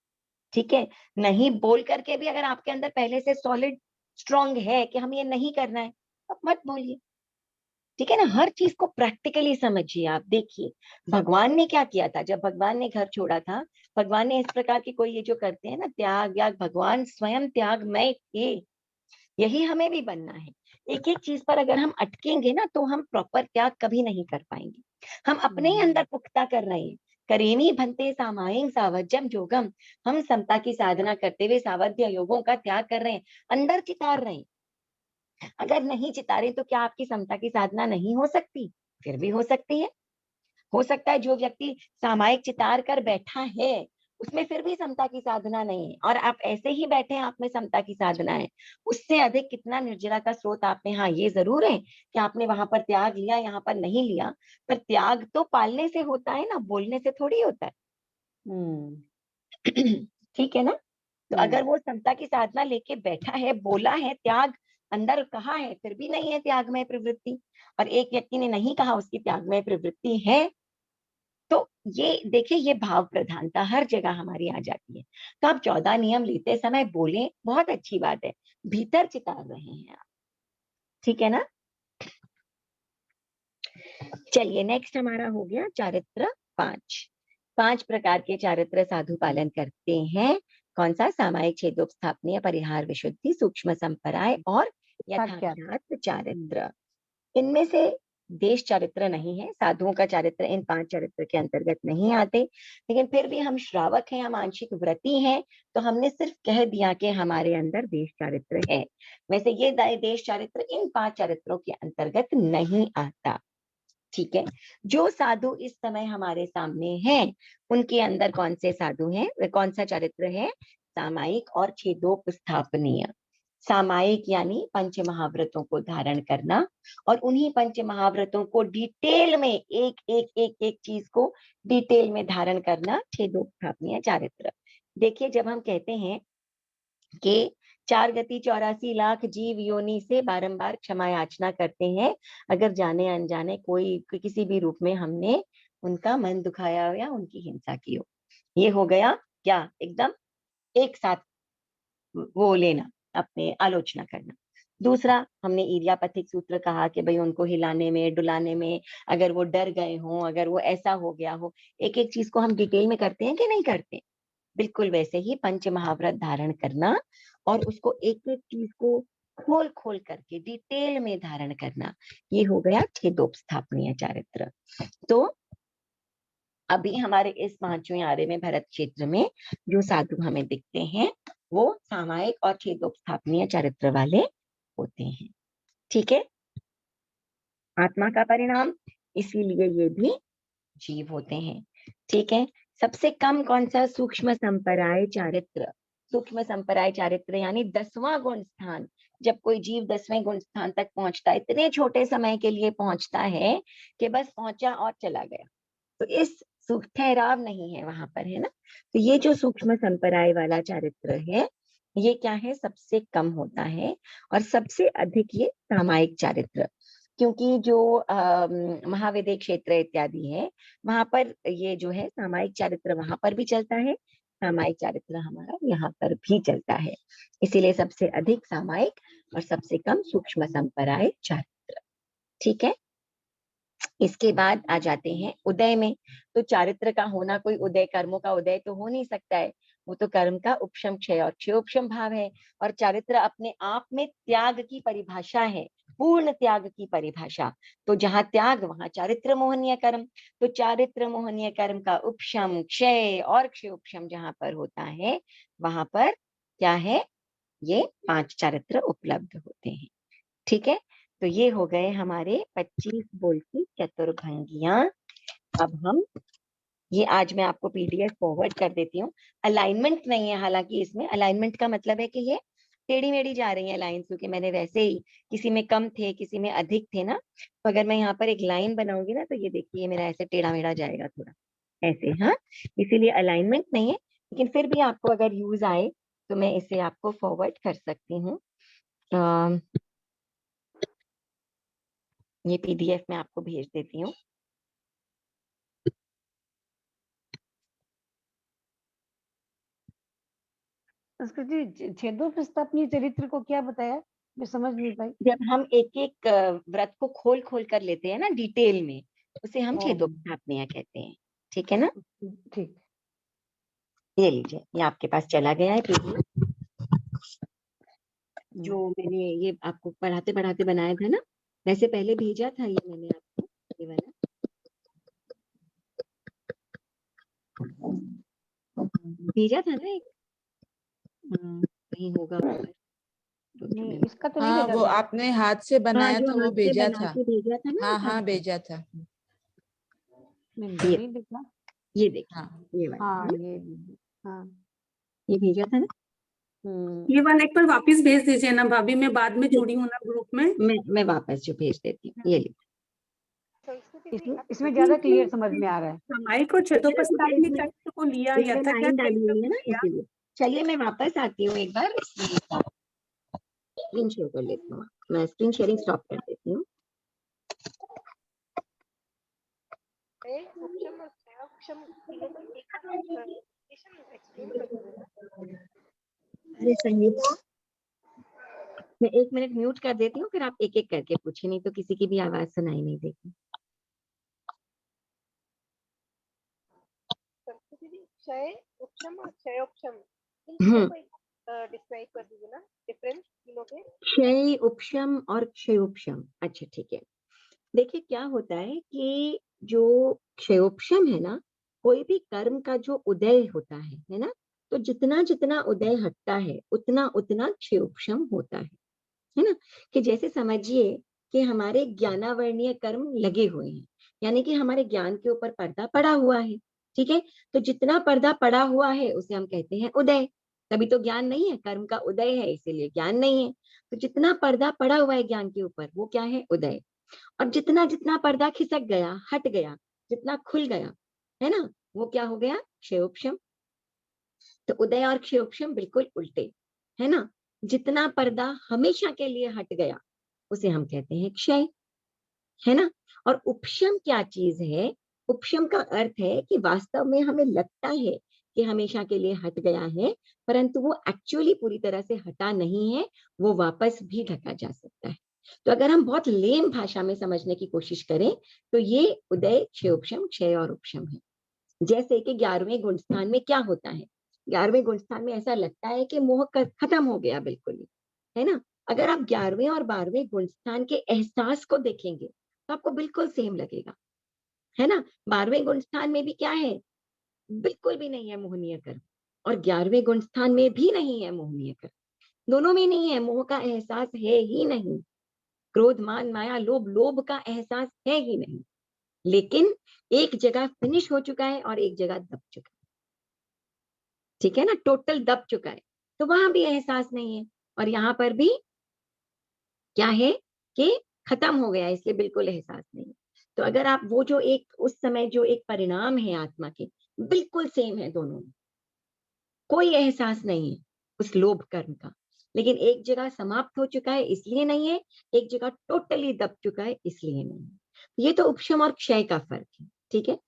ठीक है। नहीं बोल करके भी अगर आपके अंदर पहले से सॉलिड स्ट्रांग है कि हम ये नहीं करना है, अब मत बोलिए, ठीक है ना। हर चीज को प्रैक्टिकली समझिए। आप देखिए भगवान ने क्या किया था जब भगवान ने घर छोड़ा था। भगवान ने इस प्रकार की कोई ये जो करते हैं ना त्याग याग, भगवान स्वयं त्यागमय थे। यही हमें भी बनना है। एक एक चीज पर अगर हम अटकेंगे ना तो हम प्रॉपर त्याग कभी नहीं कर पाएंगे। हम अपने ही अंदर पुख्ता कर रहे हैं। करेमी भन्ते सामायिक सावज्जम जोगम, हम समता की साधना करते हुए सावध्य योगों का त्याग कर रहे हैं, अंदर चितार रहे हैं। अगर नहीं चितारे तो क्या आपकी समता की साधना नहीं हो सकती? फिर भी हो सकती है। हो सकता है जो व्यक्ति सामायिक चितार कर बैठा है उसमें फिर भी समता की साधना नहीं है, और आप ऐसे ही बैठे हैं, आप में समता की साधना है। उससे अधिक कितना निर्जला का स्रोत आप में। हाँ ये जरूर है कि आपने वहां पर त्याग लिया, यहाँ पर नहीं लिया, पर त्याग तो पालने से होता है ना, बोलने से थोड़ी होता है। ठीक है ना। तो अगर वो समता की साधना लेके बैठा है, बोला है, त्याग अंदर कहा है, फिर भी नहीं है त्यागमय प्रवृत्ति, और एक व्यक्ति ने नहीं कहा उसकी त्यागमय प्रवृत्ति है, तो ये देखिए ये भाव प्रधानता हर जगह हमारी आ जाती है। तो आप 14 नियम लेते समय बोले, बहुत अच्छी बात है, भीतर चितार रहे हैं आप, ठीक है ना। चलिए नेक्स्ट हमारा हो गया चारित्र 5। 5 प्रकार के चारित्र साधु पालन करते हैं। कौन सा? सामायिक छेदोपस्थापनीय परिहार विशुद्धि सूक्ष्म संपराय और यथाख्यात चारित्र। इनमें से देश चारित्र नहीं है, साधुओं का चारित्र इन 5 चारित्र के अंतर्गत नहीं आते। लेकिन फिर भी हम श्रावक हैं, हम आंशिक व्रती हैं, तो हमने सिर्फ कह दिया कि हमारे अंदर देश चारित्र है। वैसे ये देश चारित्र इन 5 चारित्रों के अंतर्गत नहीं आता, ठीक है। जो साधु इस समय हमारे सामने हैं उनके अंदर कौन से साधु हैं, वे कौन सा चारित्र है? सामायिक और छेदोपस्थापनीय। सामायिक यानी पंच महाव्रतों को धारण करना, और उन्हीं पंच महाव्रतों को डिटेल में एक एक एक एक चीज को डिटेल में धारण करना छेदोपस्थापनीय चारित्र। देखिए जब हम कहते हैं कि 4 गति 84 लाख जीव योनि से बारंबार क्षमा याचना करते हैं, अगर जाने अनजाने कोई किसी भी रूप में हमने उनका मन दुखाया हो या उनकी हिंसा की हो, ये हो गया क्या? एकदम एक साथ वो लेना, अपने आलोचना करना। दूसरा हमने इर्यापथिक सूत्र कहा कि भाई उनको हिलाने में डुलाने में, अगर वो डर गए हों, अगर वो ऐसा हो गया हो, एक एक चीज को हम डिटेल में करते हैं कि नहीं करते? बिल्कुल वैसे ही पंच महाव्रत धारण करना और उसको एक एक चीज को खोल खोल करके डिटेल में धारण करना, ये हो गया छेदोपस्थापनीय चारित्र। तो अभी हमारे इस 5वें आर्य में भरत क्षेत्र में जो साधु हमें दिखते हैं वो सामायिक और छेदोपस्थापनीय चरित्र वाले होते हैं। ठीक है, आत्मा का परिणाम, इसीलिए ये भी जीव होते हैं। ठीक है, सबसे कम कौन सा? सूक्ष्म संपराय चारित्र। सूक्ष्म संपराय चारित्र यानी 10वां गुण स्थान। जब कोई जीव 10वें गुण स्थान तक पहुंचता है, इतने छोटे समय के लिए पहुंचता है कि बस पहुंचा और चला गया, तो इस ठहराव नहीं है वहां पर, है ना। तो ये जो सूक्ष्म संपराय वाला चारित्र है, ये क्या है? सबसे कम होता है। और सबसे अधिक ये सामायिक चारित्र, क्योंकि जो महाविद्य क्षेत्र इत्यादि है वहां पर ये जो है सामायिक चारित्र वहां पर भी चलता है, सामायिक चारित्र हमारा यहाँ पर भी चलता है। इसीलिए सबसे अधिक सामायिक और सबसे कम सूक्ष्म संपराय चारित्र। ठीक है, इसके बाद आ जाते हैं उदय में। तो चारित्र का होना, कोई उदय, कर्मों का उदय तो हो नहीं सकता है, वो तो कर्म का उपशम क्षय और क्षयोपशम भाव है। और चारित्र अपने आप में त्याग की परिभाषा है, पूर्ण त्याग की परिभाषा। तो जहाँ त्याग वहां चारित्र मोहनीय कर्म। तो चारित्र मोहनीय कर्म का उपशम, क्षय और क्षयोपशम जहाँ पर होता है वहां पर क्या है? ये 5 चारित्र उपलब्ध होते हैं। ठीक है, तो ये हो गए हमारे 25 बोल की चतुर्भंगियां। अब हम ये, आज मैं आपको पीडीएफ फॉरवर्ड कर देती हूँ। अलाइनमेंट नहीं है, हालांकि इसमें अलाइनमेंट का मतलब है कि ये टेढ़ी मेढ़ी जा रही है लाइन, क्योंकि मैंने वैसे ही किसी में कम थे किसी में अधिक थे ना, तो अगर मैं यहाँ पर एक लाइन बनाऊंगी ना, तो ये देखिए मेरा ऐसे टेढ़ा मेढ़ा जाएगा थोड़ा ऐसे। हाँ, इसीलिए अलाइनमेंट नहीं है, लेकिन फिर भी आपको अगर यूज आए तो मैं इसे आपको फॉरवर्ड कर सकती हूँ। ये पीडीएफ में आपको भेज देती हूँ। संस्कृति छेदोपस्थापनीय चरित्र को क्या बताया? मैं समझ नहीं पाई। जब हम एक एक व्रत को खोल खोल कर लेते हैं ना डिटेल में, उसे हम छेदोपस्थापनीय कहते हैं। ठीक है ना? ठीक, ये लीजिए, ये आपके पास चला गया है पीडीएफ, जो मैंने ये आपको पढ़ाते पढ़ाते बनाया था ना। वैसे पहले भेजा था ये मैंने आपको, ये वाला भेजा था ना एक, कहीं होगा ऊपर। नहीं इसका तो नहीं हाँ, भेजा वो था। आपने हाथ से हाँ, बनाया जो था वो हाथ से भेजा बना था। के भेजा था ना हाँ आपका? हाँ, भेजा था। मैंने ये नहीं देखा। ये देखिए, हाँ ये वाला हाँ है ना? ये, हाँ ये भेजा था ना? ये वाला एक बार वापस भेज दीजिए ना भाभी, मैं बाद में जुड़ी हूँ ना ग्रुप में। मैं वापस जो भेज देती हूँ, ये लीजिए। इसमें ज्यादा क्लियर समझ में आ रहा है। सामायिक और छेदोपस्थापनीय चरित्र को लिया गया था, क्या लाइन डाली चरित्र हुई को है ना, लिया? इसीलिए। चलिए मैं वापस आती हूँ एक बार, स्क्रीन शेयर कर लेती हूँ। मैं स्क्रीन शेयरिंग स्टॉप कर देती हूँ। उपशम और क्षयोपशम तीनों का एक एक्सप्लेन कर दीजिए। अरे संगीता, मैं 1 मिनट म्यूट कर देती हूँ, फिर आप एक एक करके पूछिए, नहीं तो किसी की भी आवाज सुनाई नहीं देगी। क्षय उपशम और क्षयोपशम इन तीनों को डिस्क्राइब कर दीजिए ना, डिफरेंस तीनों के। क्षय उपशम और क्षयोपशम, अच्छा ठीक है। देखिए क्या होता है कि जो क्षयोपशम है ना, कोई भी कर्म का जो उदय होता है ना, तो जितना जितना उदय हटता है उतना उतना क्षयोपशम होता है ना। कि जैसे समझिए कि हमारे ज्ञानावर्णीय कर्म लगे हुए हैं, यानी कि हमारे ज्ञान के ऊपर पर्दा पड़ा हुआ है। ठीक है, तो जितना पर्दा पड़ा हुआ है उसे हम कहते हैं उदय। तभी तो ज्ञान नहीं है, कर्म का उदय है, इसीलिए ज्ञान नहीं है। तो जितना पर्दा पड़ा हुआ है ज्ञान के ऊपर, वो क्या है? उदय। और जितना जितना पर्दा खिसक गया, हट गया, जितना खुल गया, है ना, वो क्या हो गया? क्षयोपशम। तो उदय और क्षयोपशम बिल्कुल उल्टे, है ना। जितना पर्दा हमेशा के लिए हट गया उसे हम कहते हैं क्षय, है ना। और उपशम क्या चीज है? उपशम का अर्थ है कि वास्तव में हमें लगता है कि हमेशा के लिए हट गया है, परंतु वो एक्चुअली पूरी तरह से हटा नहीं है, वो वापस भी ढका जा सकता है। तो अगर हम बहुत लेम भाषा में समझने की कोशिश करें तो ये उदय, क्षयोपशम, क्षय और उपशम है। जैसे कि 11वें गुणस्थान में क्या होता है? 11वें गुणस्थान में ऐसा लगता है कि मोह खत्म हो गया बिल्कुल ही, है ना। अगर आप 11वें और 12वें गुणस्थान के एहसास को देखेंगे तो आपको बिल्कुल सेम लगेगा, है ना। 12वें गुण स्थान में भी क्या है, बिल्कुल भी नहीं है मोहनीय कर्म, और 11वें गुण स्थान में भी नहीं है मोहनीय कर्म, दोनों में नहीं है, मोह का एहसास है ही नहीं, क्रोध मान माया लोभ, लोभ का एहसास है ही नहीं, लेकिन एक जगह फिनिश हो चुका है और एक जगह दब चुका है, ठीक है ना, टोटल दब चुका है, तो वहां भी एहसास नहीं है, और यहाँ पर भी क्या है कि खत्म हो गया, इसलिए बिल्कुल एहसास नहीं है। तो अगर आप वो जो एक उस समय जो एक परिणाम है आत्मा के, बिल्कुल सेम है दोनों में, कोई एहसास नहीं है उस लोभ कर्म का, लेकिन एक जगह समाप्त हो चुका है इसलिए नहीं है, एक जगह टोटली दब चुका है इसलिए नहीं है। ये तो उपशम और क्षय का फर्क है, ठीक है।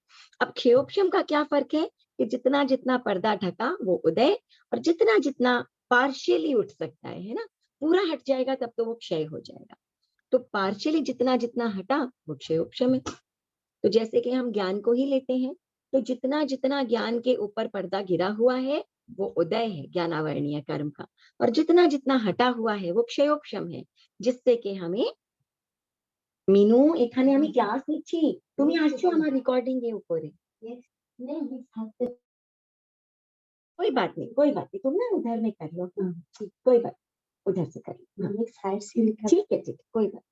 अब क्षयोपशम का क्या फर्क है कि जितना जितना पर्दा ढका वो उदय, और जितना जितना पार्शियली उठ सकता है ना, पूरा हट जाएगा तब तो वो क्षय हो जाएगा। तो पार्शियली जितना जितना हटा वो क्षयोपशम है। तो जैसे कि हम ज्ञान को ही लेते हैं, तो जितना जितना ज्ञान के ऊपर पर्दा गिरा हुआ है वो उदय है ज्ञानावरणीय कर्म का, और जितना जितना हटा हुआ है वो क्षयोपशम है, जिससे कि हमें मीनू এখানে আমি ক্লাস নিচ্ছি, তুমি আসছো আমার রিকর্ডিং এর উপরে। कोई बात नहीं, कोई बात नहीं, तुम ना उधर में कर लो, हाँ ठीक, कोई बात, उधर से कर लो, हाँ, ठीक है ठीक है, कोई बात।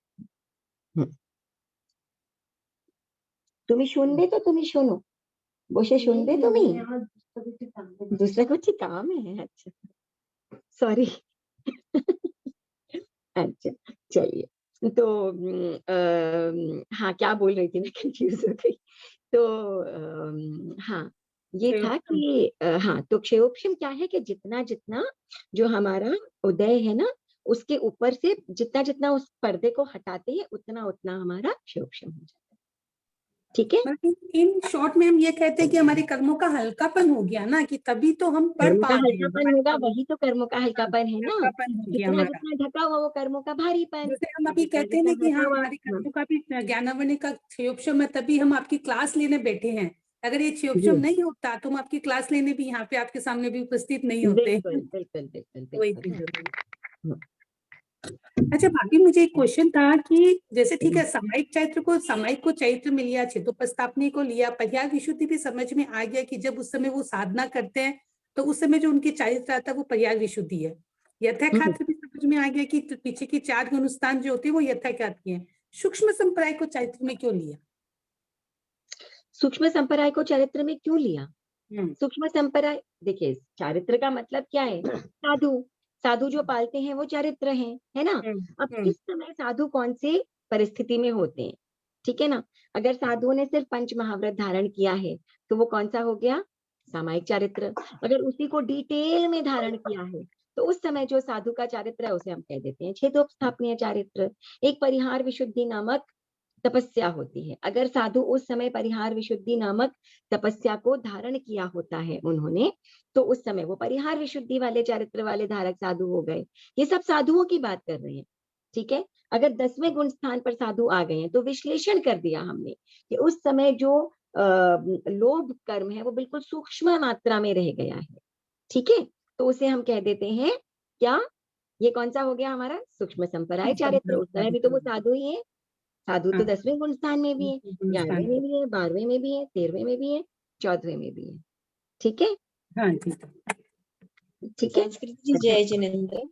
তুমি শুনবে তো, তুমি শোনো, বসে শুনবে তুমি, दूसरा कुछ काम है, अच्छा सॉरी। अच्छा चलिए, तो हाँ क्या बोल रही थी, मैं कंफ्यूज हो गई। तो हाँ ये था कि हाँ, तो क्षयोपशम क्या है कि जितना जितना जो हमारा उदय है ना, उसके ऊपर से जितना जितना उस पर्दे को हटाते हैं उतना उतना हमारा क्षयोपशम हो जाता है, ठीक है। इन शॉर्ट में हम ये कहते हैं कि हमारे कर्मों का हल्कापन हो गया ना, कि तभी तो हम पढ़ कर्मों पा का रहे हैं, हल्कापन होगा, वही तो कर्मों का हल्कापन है ना, हल्कापन हो गया जितना हमारा। जितना ढका हुआ वो कर्मों का भारीपन, जैसे हम अभी जितना कहते हैं ना जितना कि हटा हाँ हुआ, हमारे कर्मों का भी ज्ञानावरण का क्षयोपशम है, तभी हम आपकी क्लास लेने बैठे हैं। अगर ये क्षयोपशम जी नहीं होता तो हम आपकी क्लास लेने भी यहाँ पे आपके सामने भी उपस्थित नहीं होते। बिल्कुल बिल्कुल बिल्कुल वही बिल्कुल। चीज होती है। अच्छा बाकी मुझे एक क्वेश्चन था कि जैसे ठीक है, सामायिक चैत्र को, सामायिक को चैत्र में लिया, क्षेत्रोपस्थापनी को लिया, पर्याय विशुद्धि भी समझ में आ गया कि जब उस समय वो साधना करते हैं तो उस समय जो उनकी चारित्र आता है वो पर्याय विशुद्धि है। यथाखात्र भी समझ में आ गया कि पीछे की 4 गुणस्थान जो होते हैं वो यथाखात की है। सूक्ष्म संप्रदाय को चैत्र में क्यों लिया? सूक्ष्म संप्रदाय को चरित्र में क्यों लिया? सूक्ष्म संप्रदाय, देखिए चारित्र का मतलब क्या है, साधु, साधु जो पालते हैं वो चारित्र हैं, है ना। अब किस समय साधु कौन सी परिस्थिति में होते हैं, ठीक है ना। अगर साधुओं ने सिर्फ पंच महाव्रत धारण किया है तो वो कौन सा हो गया, सामायिक चारित्र। अगर उसी को डिटेल में धारण किया है तो उस समय जो साधु का चारित्र है उसे हम कह देते हैं क्षेत्रोपस्थापनीय चारित्र। एक परिहार विशुद्धि नामक तपस्या होती है, अगर साधु उस समय परिहार विशुद्धि नामक तपस्या को धारण किया होता है उन्होंने, तो उस समय वो परिहार विशुद्धि वाले चारित्र वाले धारक साधु हो गए। ये सब साधुओं की बात कर रहे हैं, ठीक है। अगर 10वें गुण स्थान पर साधु आ गए हैं तो विश्लेषण कर दिया हमने कि उस समय जो लोभ कर्म है वो बिल्कुल सूक्ष्म मात्रा में रह गया है, ठीक है। तो उसे हम कह देते हैं क्या, ये कौन सा हो गया हमारा सूक्ष्म संप्रदाय चारित्र। उस समय भी तो वो साधु ही है, साधु तो 10वें गुण स्थान में भी है, 11वें में भी है, 12वें में भी है, 13वें में भी है, 14वें में भी है, ठीक है। हाँ ठीक है, ठीक है संस्कृत जी, जय जिनेन्द्र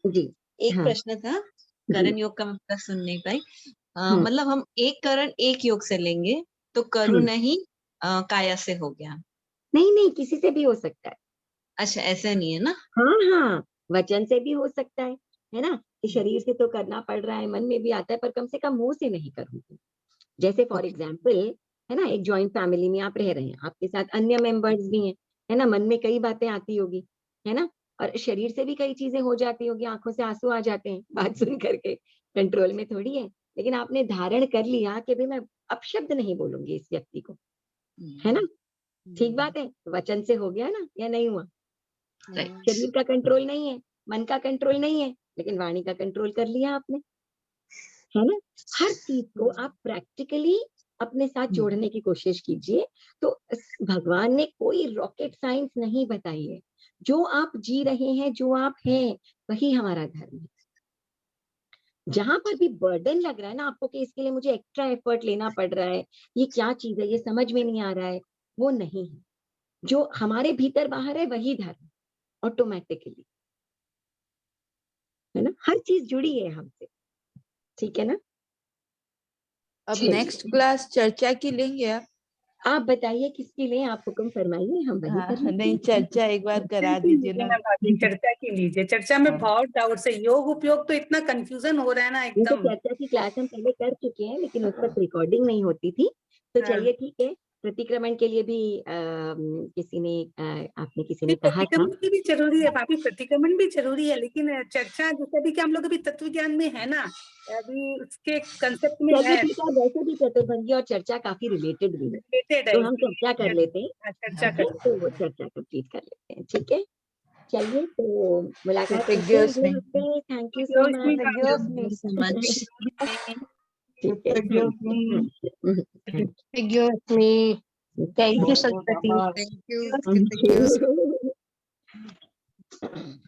जी। एक हाँ प्रश्न था, जी करण योग का मैं पूरा सुन नहीं पाई। हम्म मतलब हम एक करण एक योग से लेंगे तो करु नहीं काया से हो गया। नहीं नहीं, किसी से भी हो सकता है। अच्छा ऐसा नहीं है ना। हाँ हाँ, वचन से भी हो सकता है ना, कि शरीर से तो करना पड़ रहा है, मन में भी आता है, पर कम से कम मुंह से नहीं करूंगी। जैसे फॉर एग्जाम्पल, है ना, एक जॉइंट फैमिली में आप रह रहे हैं, आपके साथ अन्य मेंबर्स भी हैं, है ना, मन में कई बातें आती होगी, है ना, और शरीर से भी कई चीजें हो जाती होगी, आंखों से आंसू आ जाते हैं बात सुन करके, कंट्रोल में थोड़ी है। लेकिन आपने धारण कर लिया कि भाई मैं अपशब्द नहीं बोलूंगी इस व्यक्ति को, है ना, ठीक बात है, वचन से हो गया ना, या नहीं हुआ। शरीर का कंट्रोल नहीं है, मन का कंट्रोल नहीं है, लेकिन वाणी का कंट्रोल कर लिया आपने, है ना। हर चीज को आप प्रैक्टिकली अपने साथ जोड़ने की कोशिश कीजिए। तो भगवान ने कोई रॉकेट साइंस नहीं बताई है, जो आप जी रहे हैं, जो आप हैं, वही हमारा धर्म है। जहां पर भी बर्डन लग रहा है ना आपको कि इसके लिए मुझे एक्स्ट्रा एफर्ट लेना पड़ रहा है, ये क्या चीज है, ये समझ में नहीं आ रहा है, वो नहीं है। जो हमारे भीतर बाहर है वही धर्म ऑटोमेटिकली, है ना, हर चीज जुड़ी है हमसे, ठीक है ना। अब चलिए। नेक्स्ट क्लास चर्चा की लेंगे आप बताइए किसके लिए, आप हुक्म फरमाइए, हम वही कर लेते नहीं, हैं। चर्चा एक बार करा चर्चा की दीजिए लीजिए ना। ना भाभी, चर्चा की लीजिए। चर्चा में हाँ। बहुत डाउट है, योग उपयोग तो इतना कंफ्यूजन हो रहा है ना उनसे एकदम। चर्चा की क्लास हम पहले कर चुके हैं, लेकिन उस पर रिकॉर्डिंग नहीं होती थी, तो हाँ। चलिए ठीक है। प्रतिक्रमण के लिए भी किसी ने आपने किसी ने नहीं, कहा था। प्रतिक्रमण की भी जरूरी है भाभी, प्रतिक्रमण भी जरूरी है, लेकिन चर्चा जैसे अभी कि हम लोग अभी तत्व ज्ञान में है ना, अभी उसके कंसेप्ट में चलिए है, ठीक है, वैसे भी चतुर्भंगी और चर्चा काफी रिलेटेड भी है, रिलेटेड है, तो हम चर्चा कर लेते हैं, चर्चा ठीक है, कर। तो वो चर्चा कंप्लीट कर लेते हैं, ठीक है। चलिए, तो मुलाकात करते हैं कृतज्ञोस्मि। अगले हफ्ते। Thank you so much. Thank you so much. ठीक है। Thank you, me. Thank you, बहुत Saraswati. आभार। Thank you. Thank you.